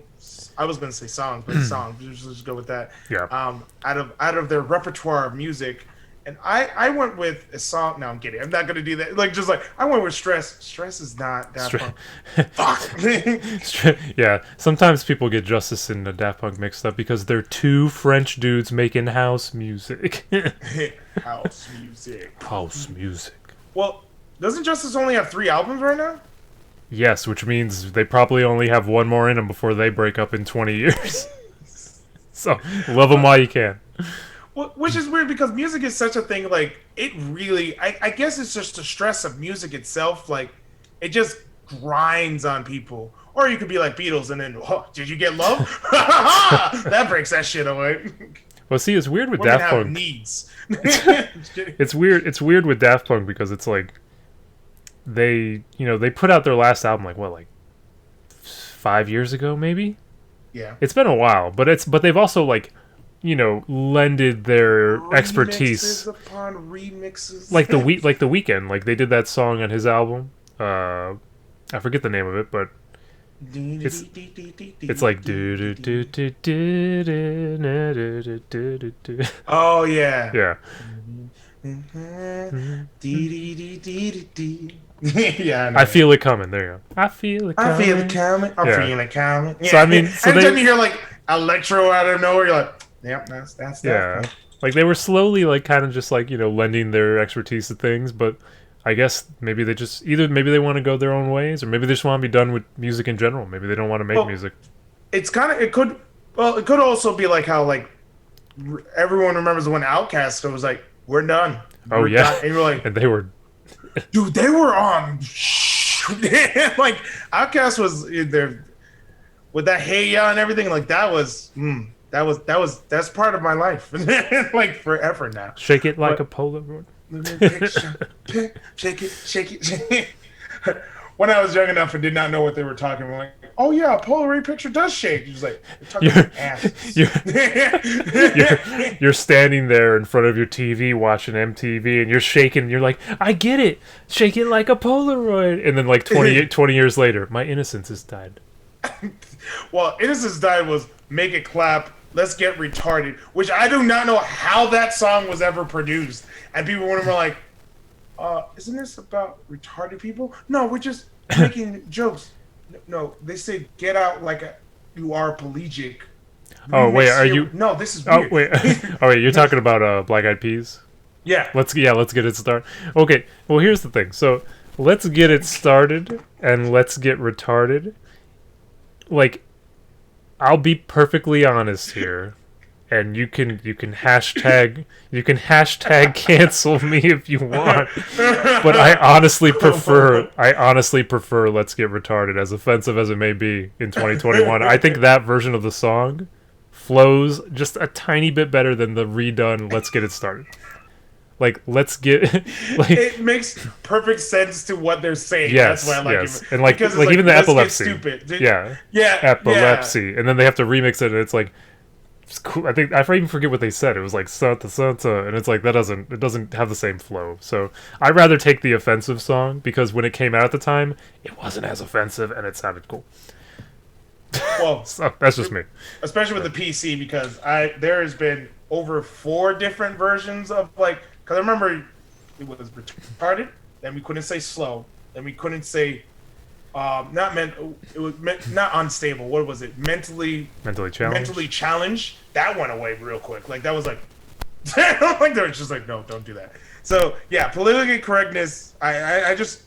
I was gonna say songs, but songs. Let's just go with that. Yeah. Out of their repertoire of music, and I went with a song. No, I'm kidding. I'm not gonna do that. Like just like I went with Stress. Stress is not Daft Punk. Fuck. Yeah. Sometimes people get Justice and the Daft Punk mixed up because they're two French dudes making house music. House music. House music. Well, doesn't Justice only have 3 albums right now? Yes, which means they probably only have one more in them before they break up in 20 years. So, love them while you can. Well, which is weird because music is such a thing. Like, it really, I guess it's just the stress of music itself. Like, it just grinds on people. Or you could be like Beatles and then, oh, did you get love? That breaks that shit away. Well, see, it's weird with Women Daft have Punk. needs. It's weird with Daft Punk because it's like they put out their last album like 5 years ago maybe. Yeah. It's been a while, but they've also like lended their expertise Remixes upon remixes. like the Weeknd, like they did that song on his album. I forget the name of it, but it's like do do do do do do do do do. Oh yeah. Yeah. Yeah, I feel it coming. There you go. I feel it coming. I feel it coming. I'm Yeah. feeling it coming. Yeah. So I mean, so anytime they, you hear like electro out of nowhere, you're like, yep, that's yeah, that. like they were slowly like kind of just like lending their expertise to things, but I guess maybe they just maybe they want to go their own ways, or maybe they just want to be done with music in general. Maybe they don't want to make music. It's kind of it could also be like how like everyone remembers when Outkast was like, we're done. Oh We're yeah, done. And you're like, and they were. dude, they were on like Outkast was there. with that hey ya and everything, like that's part of my life, like forever now. Shake it like a But Polaroid. shake it, shake it, shake it. When I was young enough and did not know what they were talking about, like, oh yeah, a Polaroid picture does shake. He's like, they're talking You're, about asses. you're, you're standing there in front of your TV watching MTV and you're shaking. You're like, I get it. Shake it like a Polaroid. And then like 20 years later, my innocence has died. Well, Innocence Died was Make It Clap, Let's Get Retarded, which I do not know how that song was ever produced. And people were like, isn't this about retarded people? No, we're just making jokes. No, they say get out like you are pelagic. Oh wait, are you? No, this is weird. Wait. Oh wait, you're talking about Black Eyed Peas? Yeah. Let's get it started. Okay, well here's the thing. So let's get it started and let's get retarded. Like, I'll be perfectly honest here, and you can hashtag cancel me if you want, but I honestly prefer Let's Get Retarded, as offensive as it may be in 2021. I think that version of the song flows just a tiny bit better than the redone Let's Get It Started. Like, let's get like it makes perfect sense to what they're saying. Yes, that's why I like yes. it. And like even the epilepsy. Stupid. Yeah. Yeah. Epilepsy. Yeah. And then they have to remix it and it's like it's cool. I think I even forget what they said. It was like Santa Santa and it's like it doesn't have the same flow. So I'd rather take the offensive song because when it came out at the time, it wasn't as offensive and it sounded cool. Well, so that's just me. Especially with the PC because there has been over 4 different versions of like. Because I remember it was retarded, then we couldn't say slow, then we couldn't say not unstable. What was it? Mentally challenged. That went away real quick. Like that was like, like they were just like, no, don't do that. So yeah, politically correctness. I just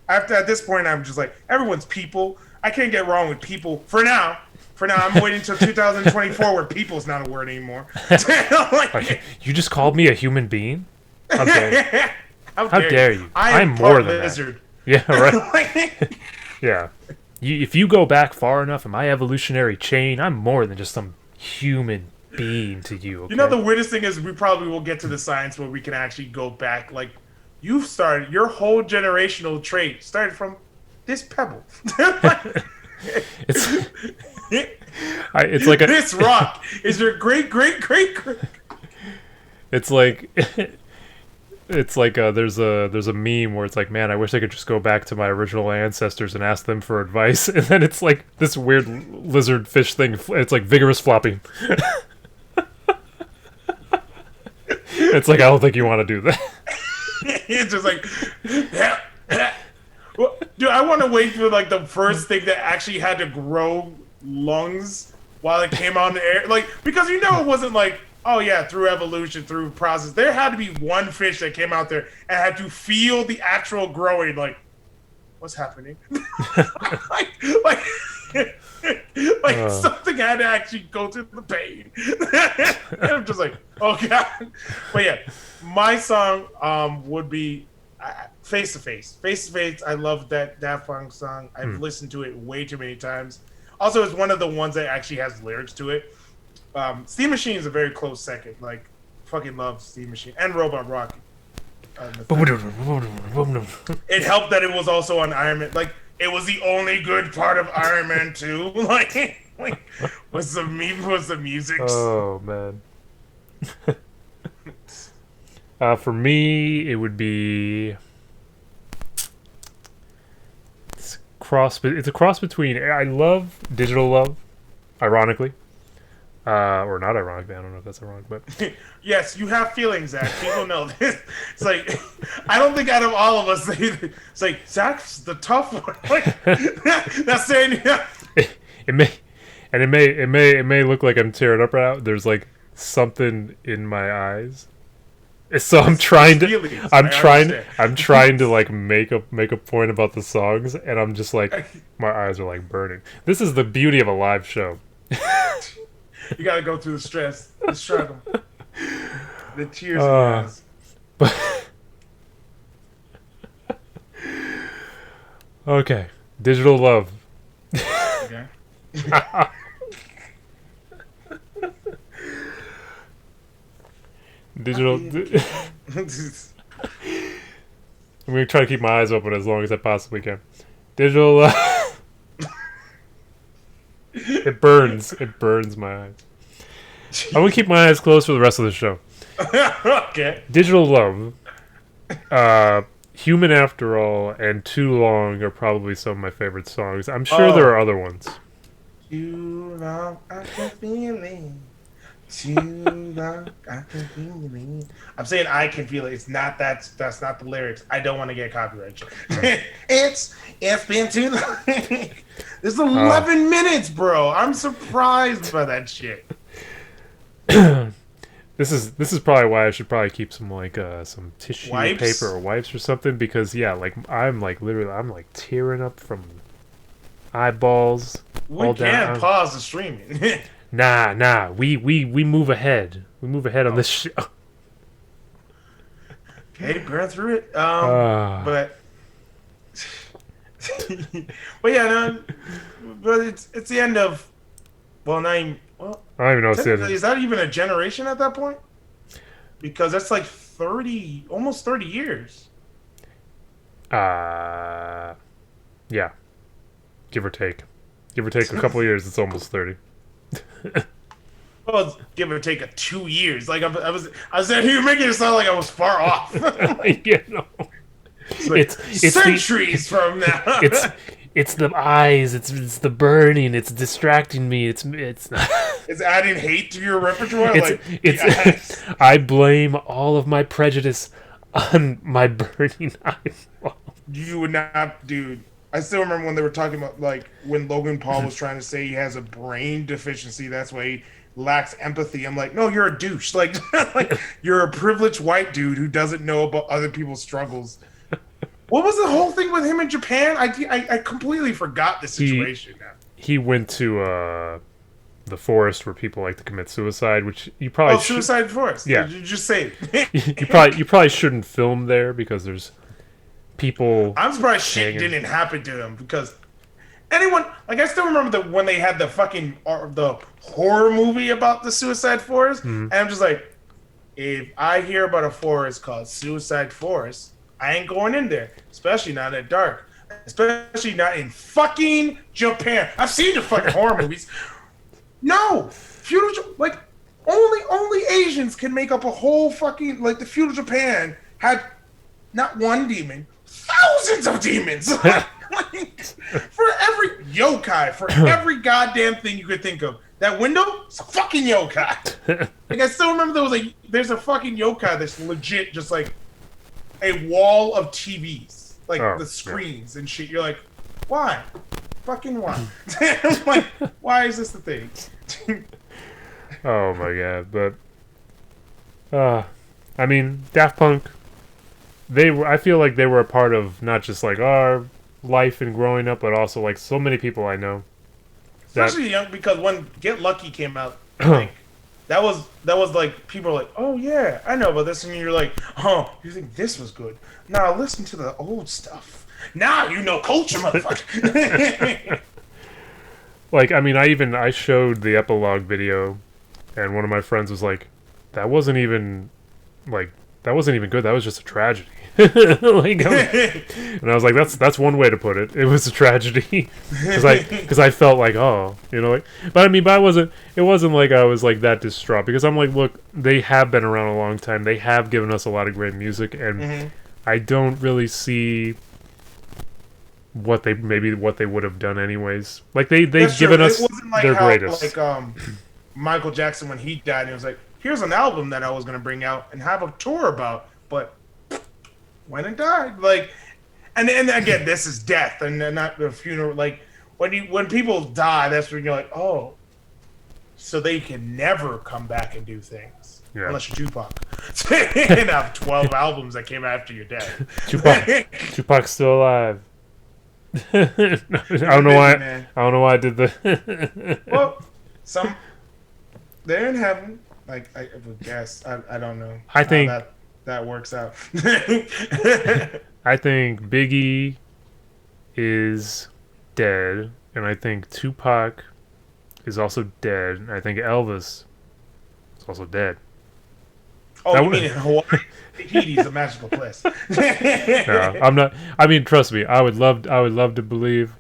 after at this point I'm just like everyone's people. I can't get wrong with people for now. For now, I'm waiting until 2024 where people's not a word anymore. Like, you just called me a human being? How dare you? I'm more than lizard. That. Yeah, right. Yeah. If you go back far enough in my evolutionary chain, I'm more than just some human being to you. Okay? You know, the weirdest thing is we probably will get to the science where we can actually go back. Like, you've started, your whole generational trait started from this pebble. It's like this rock is your great. It's like there's a meme where it's like, man, I wish I could just go back to my original ancestors and ask them for advice, and then it's like this weird lizard fish thing. It's like vigorous flopping. It's like I don't think you want to do that. It's just like, well, dude, I want to wait for like the first thing that actually had to grow lungs while it came on the air, like because it wasn't like. Oh yeah, through evolution, through process, there had to be one fish that came out there and had to feel the actual growing. Like, what's happening? like something had to actually go through the pain. And I'm just like, oh god. But yeah, my song would be Face to Face. Face to Face. I love that Daft Punk song. I've listened to it way too many times. Also, it's one of the ones that actually has lyrics to it. Steam Machine is a very close second. Like, fucking love Steam Machine and Robot Rocket. It helped that it was also on Iron Man. Like, it was the only good part of Iron Man 2. like was the music. Oh man. For me, it would be it's a cross between. I love Digital Love, ironically. Or not ironically, I don't know if that's ironic, but yes, you have feelings, Zach. People know this. It's like I don't think out of all of us, it's like Zach's the tough one. Like, that's saying it may look like I'm tearing up right now. There's like something in my eyes, so I'm trying to like make a point about the songs, and I'm just like my eyes are like burning. This is the beauty of a live show. You gotta go through the stress, the struggle, the tears in your eyes. Okay, Digital Love. Okay. Digital. I'm gonna try to keep my eyes open as long as I possibly can. Digital. It burns. It burns my eyes. I'm gonna keep my eyes closed for the rest of the show. Okay. Digital Love, Human After All, and Too Long are probably some of my favorite songs. I'm sure there are other ones. Too long, I can feel it. Too long, I can feel it. I'm saying I can feel it. It's not that. That's not the lyrics. I don't want to get copyright. it's been too long. This is 11 minutes, bro. I'm surprised by that shit. This is probably why I should probably keep some some tissue Wipes? paper or wipes or something, because I'm like tearing up from eyeballs. We all can't down. pause the streaming. Nah. We move ahead. We move ahead on this show. Okay, burn through it. But but yeah, no. But it's the end of. Well, not even. Well, I don't even know what's in is that even a generation at that point? Because that's like 30, almost 30 years. Yeah, give or take a couple of years. It's almost 30. Well, give or take 2 years. Like I was saying, you're making it sound like I was far off. You know, it's centuries from now. It's the eyes. It's the burning. It's distracting me. It's not. It's adding hate to your repertoire. It's I blame all of my prejudice on my burning eyeball. You would not, dude. I still remember when they were talking about like when Logan Paul was trying to say he has a brain deficiency. That's why he lacks empathy. I'm like, no, you're a douche. Like, like you're a privileged white dude who doesn't know about other people's struggles. What was the whole thing with him in Japan? I completely forgot the situation now. He went to the forest where people like to commit suicide, which you probably suicide forest. Yeah, you just say you probably shouldn't film there because there's people. I'm surprised shit didn't happen to him because anyone like I still remember when they had the fucking the horror movie about the suicide forest, and I'm just like, if I hear about a forest called Suicide Forest, I ain't going in there, especially not at dark. Especially not in fucking Japan. I've seen the fucking horror movies. No, feudal like only Asians can make up a whole fucking like the feudal Japan had not one demon, thousands of demons. For every yokai, for every goddamn thing you could think of. That window is a fucking yokai. Like I still remember there's a fucking yokai that's legit just like a wall of TVs, like the screens and shit. You're like, why? Fucking why? Like, why is this the thing? Oh my god! But, I mean, Daft Punk. I feel like they were a part of not just like our life and growing up, but also like so many people I know. Especially young, because when Get Lucky came out, like, that was like people are like, oh yeah, I know about this, and you're like, oh, you think this was good? Now listen to the old stuff. Now you know culture, motherfucker. Like, I mean, I showed the epilogue video, and one of my friends was like, that wasn't even good. That was just a tragedy. And I was like, that's one way to put it. It was a tragedy, because I felt like, oh, you know, like, but I mean, it wasn't like I was like that distraught, because I'm like, look, they have been around a long time. They have given us a lot of great music, and I don't really see what they would have done anyways. Like they've given us like their greatest. Like Michael Jackson when he died, and it was like, here's an album that I was gonna bring out and have a tour about, but went and died. Like, and again, this is death and not the funeral. Like when people die, that's when you're like, oh, so they can never come back and do things. Yeah. Unless you're Tupac. And have 12 albums that came after your death. Tupac's still alive. I don't know why. Man. I don't know why I did the. Well, they're in heaven. Like I would guess. I don't know. I think that works out. I think Biggie is dead, and I think Tupac is also dead. I think Elvis is also dead. Oh, you mean in Hawaii? Tahiti's a magical place. No, I'm not. I mean, trust me. I would love to believe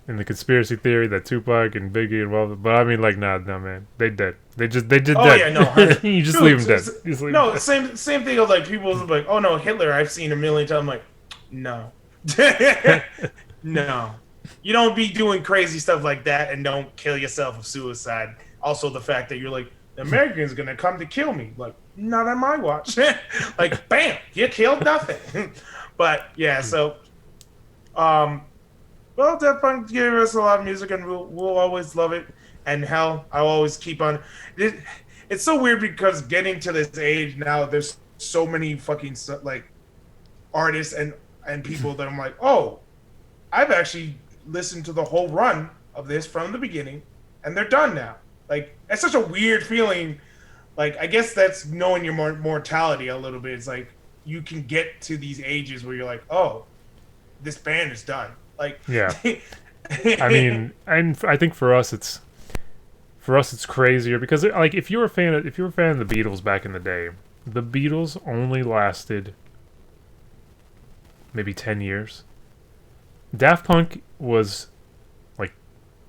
in the conspiracy theory that Tupac and Biggie involved. But I mean, like, nah, man. They dead. They did Oh dead. yeah, no, 100. You just Dude, leave them dead. You just leave 'em no, dead. same thing of like people was like, oh no, Hitler, I've seen a million times. I'm like, no, no, you don't be doing crazy stuff like that and don't kill yourself of suicide. Also, the fact that you're like, the American's gonna come to kill me, like, not on my watch. Like, bam, you killed nothing. But yeah, so well, Daft Punk gave us a lot of music, and we'll always love it. And hell, I'll always keep on. It's so weird because getting to this age now, there's so many fucking like artists and people that I'm like, oh, I've actually listened to the whole run of this from the beginning, and they're done now. Like, it's such a weird feeling. Like, I guess that's knowing your mortality a little bit. It's like you can get to these ages where you're like, oh, this band is done. Like, Yeah. I mean, and I think for us it's crazier because like if you were a fan of the Beatles back in the day, the Beatles only lasted maybe 10 years. Daft Punk was like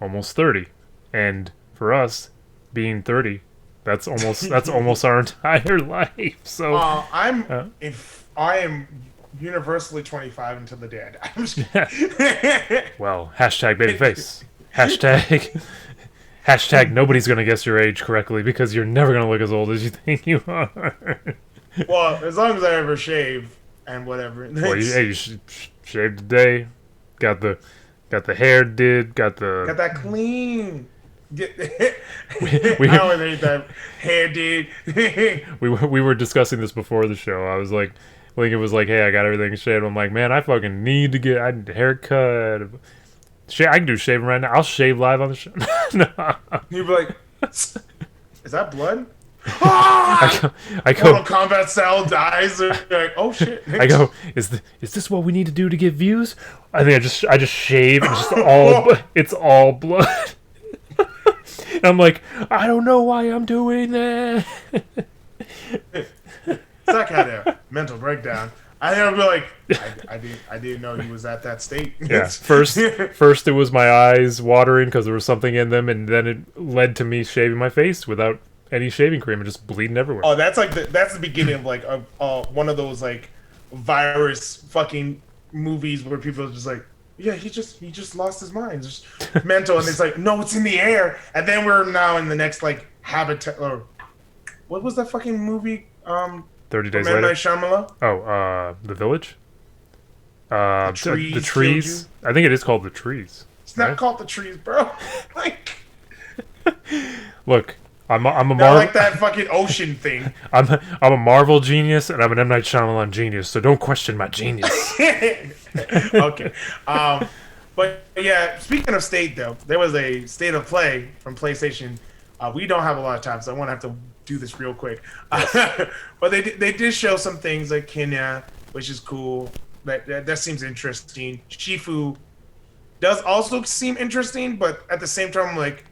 almost 30, and for us being 30, that's almost our entire life. So if I am universally 25 until the day I die. I'm just kidding. Well, hashtag babyface. Hashtag nobody's gonna guess your age correctly because you're never gonna look as old as you think you are. Well, as long as I ever shave and whatever. Well, you shaved today. Got the hair did. Got that clean. we I always hate that hair did. we were discussing this before the show. I was like, it was like, hey, I got everything shaved. I'm like, man, I fucking need to get a haircut. I can do shaving right now. I'll shave live on the show. No. You'd be like, is that blood? Ah! I go Mortal Kombat Cell dies. They're like, oh shit. I go, is this what we need to do to get views? I think I just shave and it's all blood. And I'm like, I don't know why I'm doing that. Zach had a mental breakdown. I think I'd be like, I didn't know he was at that state. Yeah. First it was my eyes watering because there was something in them, and then it led to me shaving my face without any shaving cream and just bleeding everywhere. Oh, that's the beginning of like one of those like virus fucking movies where people are just like, yeah, he just lost his mind, just mental, and it's like, no, it's in the air, and then we're now in the next like Habitat, or what was that fucking movie? 30 Days M. Later. Night Shyamalan? Oh, The Village. The Trees Trees. I think it is called The Trees. It's not called The Trees, bro. Like, look, I'm a not like that fucking ocean thing. I'm a Marvel genius and I'm an M. Night Shyamalan genius, so don't question my genius. Okay. But yeah, speaking of state though, there was a state of play from PlayStation. We don't have a lot of time, so I want to have to do this real quick. But they did show some things like Kenya, which is cool. That seems interesting. Shifu does also seem interesting, but at the same time, like,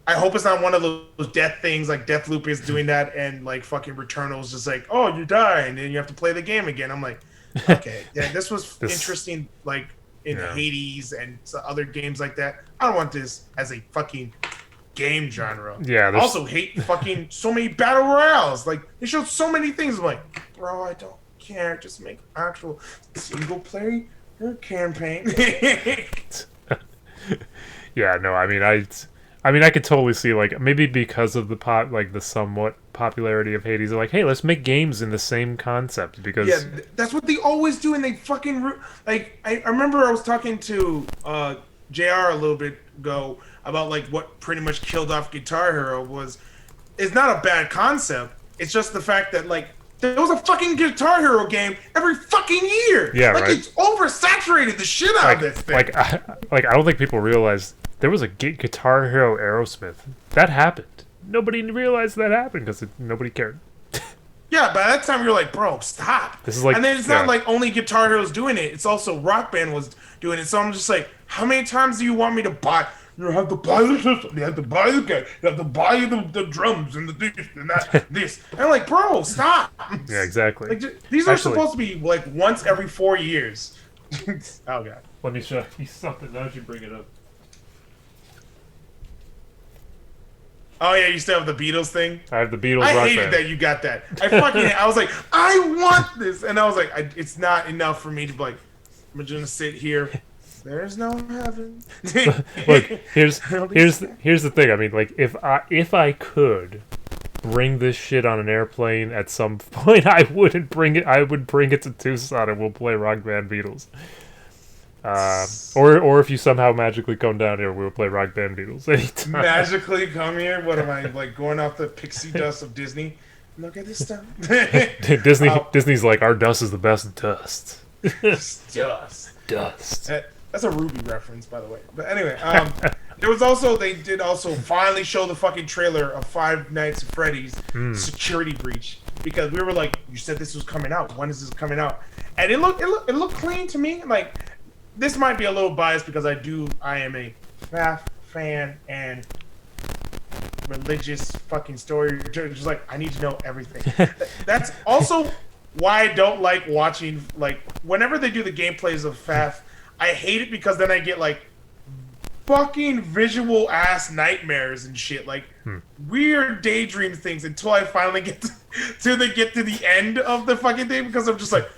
I hope it's not one of those death things like Deathloop is doing that, and like fucking Returnal's just like, oh, you die and then you have to play the game again. I'm like, okay, yeah, this was interesting, like in Hades and other games like that. I don't want this as a fucking game genre. Yeah. I also hate fucking so many battle royales. Like, they showed so many things. I'm like, bro, I don't care. Just make actual single player campaign. Yeah. No. I mean, I could totally see, like, maybe because of the somewhat popularity of Hades, they're like, hey, let's make games in the same concept, because that's what they always do, and they fucking like. I remember I was talking to JR a little bit ago about like what pretty much killed off Guitar Hero was. It's not a bad concept. It's just the fact that like there was a fucking Guitar Hero game every fucking year. Yeah, like, right. It's oversaturated the shit out of this thing. I don't think people realize there was a Guitar Hero Aerosmith that happened. Nobody realized that happened because nobody cared. Yeah, by that time you're like, bro, stop. This is like, and then it's not like only Guitar Hero's doing it. It's also Rock Band was doing it. So I'm just like, how many times do you want me to buy You have to buy the system. You have to buy the game. You have to buy the drums and the this and that. This. And I'm like, bro, stop. Yeah, exactly. Like these are Actually, supposed to be like once every 4 years. Oh god. let me show you something. Now that you bring it up. Oh yeah, you still have the Beatles thing. I have the Beatles I rock hated band. that you got that. I was like, I want this, and I was like, it's not enough for me to be like, I'm gonna sit here. There's no heaven. Look, here's the thing. I mean, like if I could bring this shit on an airplane at some point, I wouldn't bring it. I would bring it to Tucson and we'll play Rock Band Beatles. Or if you somehow magically come down here, we'll play Rock Band Beatles anytime. Magically come here. What am I like going off the pixie dust of Disney? Look at this stuff. Disney's like, our dust is the best dust. Dust. Dust. That's a Ruby reference, by the way. But anyway, they did also finally show the fucking trailer of Five Nights at Freddy's Security Breach, because we were like, you said this was coming out. When is this coming out? And it looked clean to me. Like, this might be a little biased because I am a FNAF fan and religious fucking story. Just like, I need to know everything. That's also why I don't like watching, like, whenever they do the gameplays of FNAF, I hate it because then I get like fucking visual ass nightmares and shit, like weird daydream things until I finally get to the end of the fucking thing, because I'm just like,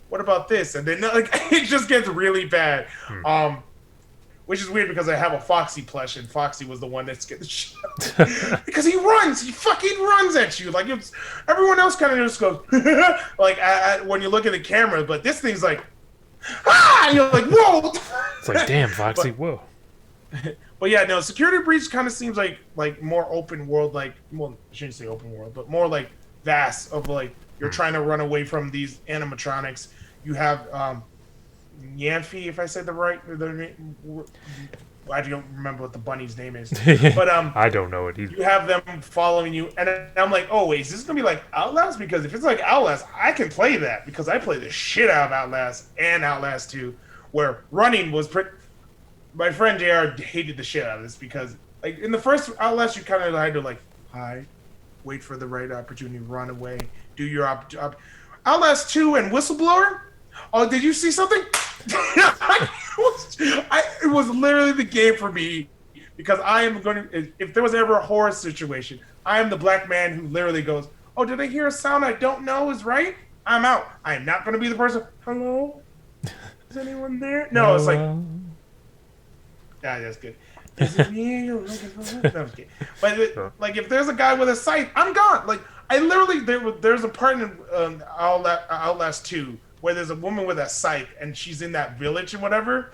what about this? And then like it just gets really bad. Which is weird because I have a Foxy plush, and Foxy was the one that scared the shit out. Because he fucking runs at you. Like, everyone else kind of just goes like when you look at the camera, but this thing's like, ah! And you're like, whoa! It's like, damn, Foxy, whoa. But yeah, no, Security Breach kind of seems like more open world, like, well, I shouldn't say open world, but more like vast, of like, you're trying to run away from these animatronics. You have Yanfi, if I said I don't remember what the bunny's name is. But I don't know it either. You have them following you, and I'm like, oh wait, is this gonna be like Outlast? Because if it's like Outlast, I can play that, because I play the shit out of Outlast and Outlast 2, where running was my friend JR hated the shit out of this, because like in the first Outlast you kind of had to like hide, wait for the right opportunity, run away, do your Outlast 2 and Whistleblower. Oh, did you see something? It was literally the game for me, because I am going to, if there was ever a horror situation, I am the black man who literally goes, oh, did I hear a sound I don't know is right? I'm out. I am not going to be the person, hello? Is anyone there? No, it's like, yeah, that's good. Is it me you're looking for? No, I'm kidding. But like, if there's a guy with a scythe, I'm gone. Like, I literally, there's a part in Outlast 2 where there's a woman with a scythe, and she's in that village and whatever,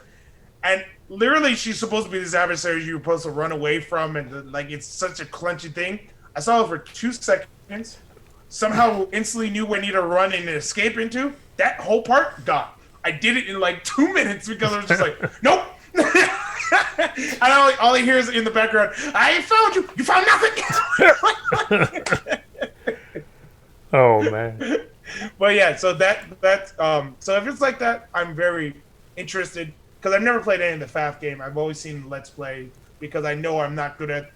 and literally she's supposed to be this adversary you're supposed to run away from, and like, it's such a clunky thing. I saw it for 2 seconds, somehow instantly knew where I need to run and escape into. That whole part, gone. I did it in like 2 minutes, because I was just like, nope. And all I hear is in the background, I found you. You found nothing. Oh man. But yeah, so so if it's like that, I'm very interested, because I've never played any of the FAF game. I've always seen Let's Play, because I know I'm not good at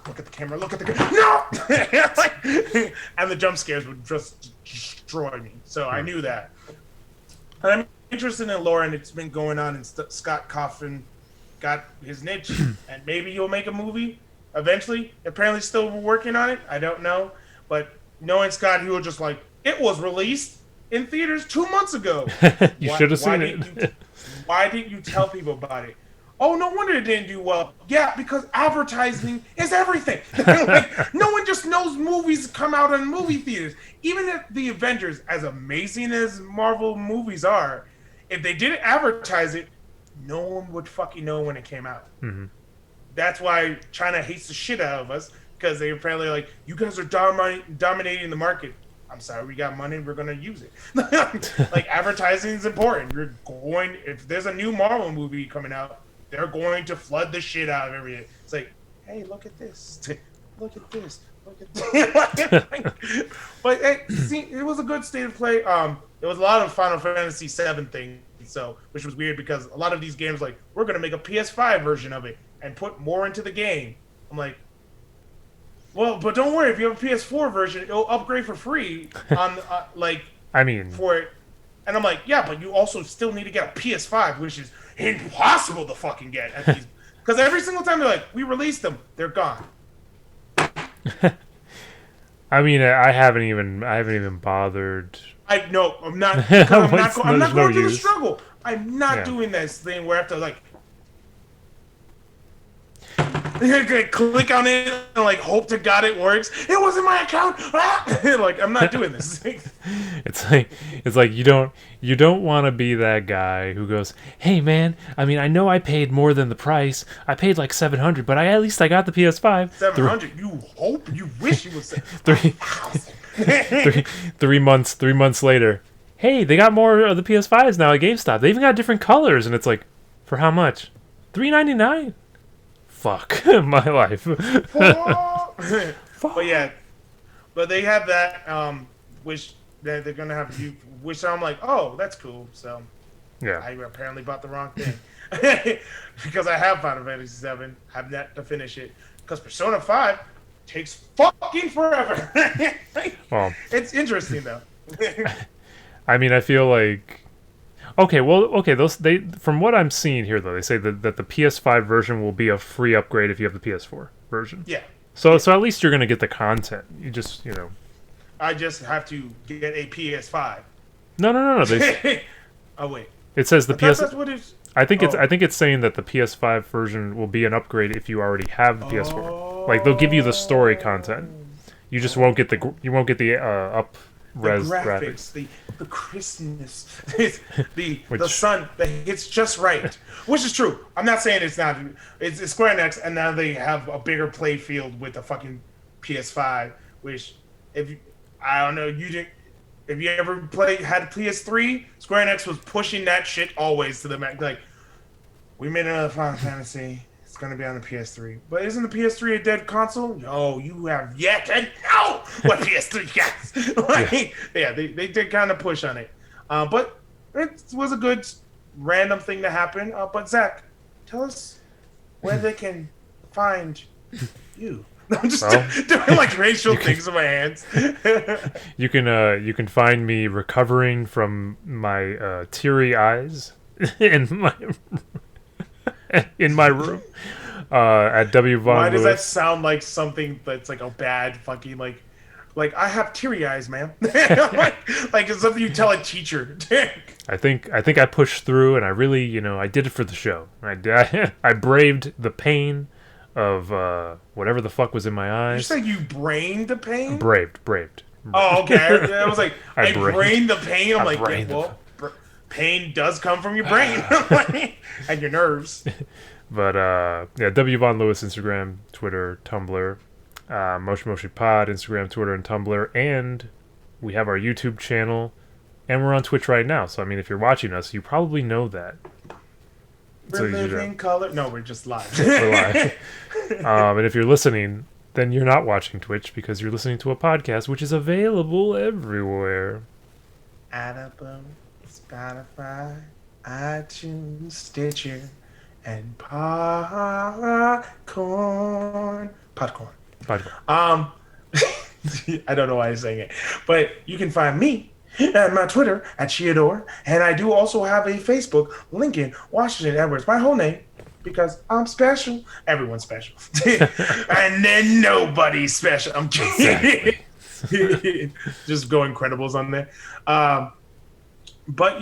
look at the camera, no. And the jump scares would just destroy me. So I knew that. And I'm interested in lore, and it's been going on, and Scott Cawthon got his niche, and maybe he'll make a movie eventually. Apparently still working on it. I don't know. But knowing Scott, he was just like, it was released in theaters 2 months ago. You should have seen it. Why didn't you tell people about it? Oh, no wonder it didn't do well. Yeah, because advertising is everything. Like, no one just knows movies come out in movie theaters. Even if the Avengers, as amazing as Marvel movies are, if they didn't advertise it, no one would fucking know when it came out. Mm-hmm. That's why China hates the shit out of us, because they apparently like, you guys are dominating the market. I'm sorry, we got money, we're gonna use it. Like, advertising is important. If there's a new Marvel movie coming out, they're going to flood the shit out of everything. It's like, hey, look at this. Look at this. Look at this. But hey, see, it was a good state of play. There was a lot of Final Fantasy VII things, which was weird, because a lot of these games, like, we're gonna make a PS5 version of it. and put more into the game. I'm like, well, but don't worry. If you have a PS4 version, it'll upgrade for free on like I mean, for it. And I'm like, yeah, but you also still need to get a PS5, which is impossible to fucking get at these. Because every single time they're like, we released them, they're gone. I mean, I haven't even bothered. I no, I'm not. Because I'm not There's no going through the use. struggle. I'm not Yeah. doing this thing where I have to like click on it and like hope to God it works. It wasn't my account. Like I'm not doing this. It's like you don't want to be that guy who goes, "Hey man, I mean, I know I paid more than the price. I paid like 700, but at least I got the PS5." 700. You hope. You wish you was Three, 3 months later, hey, they got more of the PS5s now at GameStop. They even got different colors, and it's like, for how much? $3.99. Fuck my life. But yeah, but they have that. Which they're gonna have you. Which I'm like, oh, that's cool. So Yeah. I apparently bought the wrong thing because I have Final Fantasy VII. Have yet to finish it because Persona 5 takes fucking forever. Well, It's interesting though. I mean, I feel like okay, they from what I'm seeing here though, they say that the PS5 version will be a free upgrade if you have the PS4 version. Yeah, So at least you're gonna get the content. You just I just have to get a PS5. no. Oh wait, It says the PS. that's what it's. I think Oh. it's saying that the PS5 version will be an upgrade if you already have the PS4. Like they'll give you the story content. You just won't get the up res graphics. the crispness, the sun that hits just right, which is true. I'm not saying it's not. It's Square Enix, and now they have a bigger play field with the fucking PS5. Which, I don't know, you didn't. If you ever had PS3, Square Enix was pushing that shit always to the max. Like, we made another Final Fantasy. It's gonna be on the PS3. But isn't the PS3 a dead console? No, you have yet to know what PS3 gets. Like, yeah, they did kind of push on it. But it was a good random thing to happen. But Zach, tell us where they can find you. I'm just doing like racial things with my hands. You can find me recovering from my teary eyes in my room at W Von Why does that Lewis. sound like something that's like a bad fucking like I have teary eyes, man. like it's something you tell a teacher. I think I pushed through, and I really I did it for the show. I braved the pain of whatever the fuck was in my eyes. You say you brained the pain? Braved. Oh, okay. I was like, I brained- brained the pain. I'm like, yeah, brained the well, pain does come from your brain and your nerves. But yeah, W Von Lewis, Instagram, Twitter, Tumblr, Moshi Pod, Instagram, Twitter, and Tumblr, and we have our YouTube channel, and we're on Twitch right now. So I mean, if you're watching us, you probably know that. We're living color. No, we're just live. We're live. And if you're listening, then you're not watching Twitch because you're listening to a podcast, which is available everywhere. Audible, Spotify, iTunes, Stitcher, and Podcorn. I don't know why I'm saying it, but you can find me at my Twitter at Chiador, and I do also have a Facebook, Lincoln Washington Edwards, my whole name, because I'm special. Everyone's special, and then nobody's special. I'm kidding. Exactly. Just go Incredibles on there. But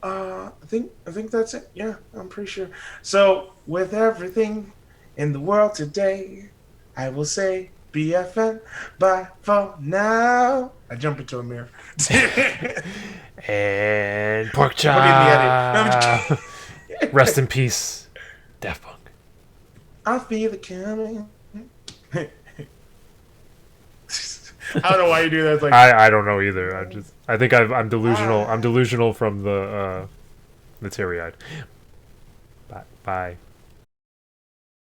I think that's it. Yeah, I'm pretty sure. So with everything in the world today, I will say BFN. Bye for now. I jump into a mirror. And pork Put it in the edit. No, I'm chop. just Rest in peace, Daft Punk. I feel it coming. I don't know why you do that. It's like, I don't know either. I think I'm delusional. I'm delusional from the teary eyed. Bye.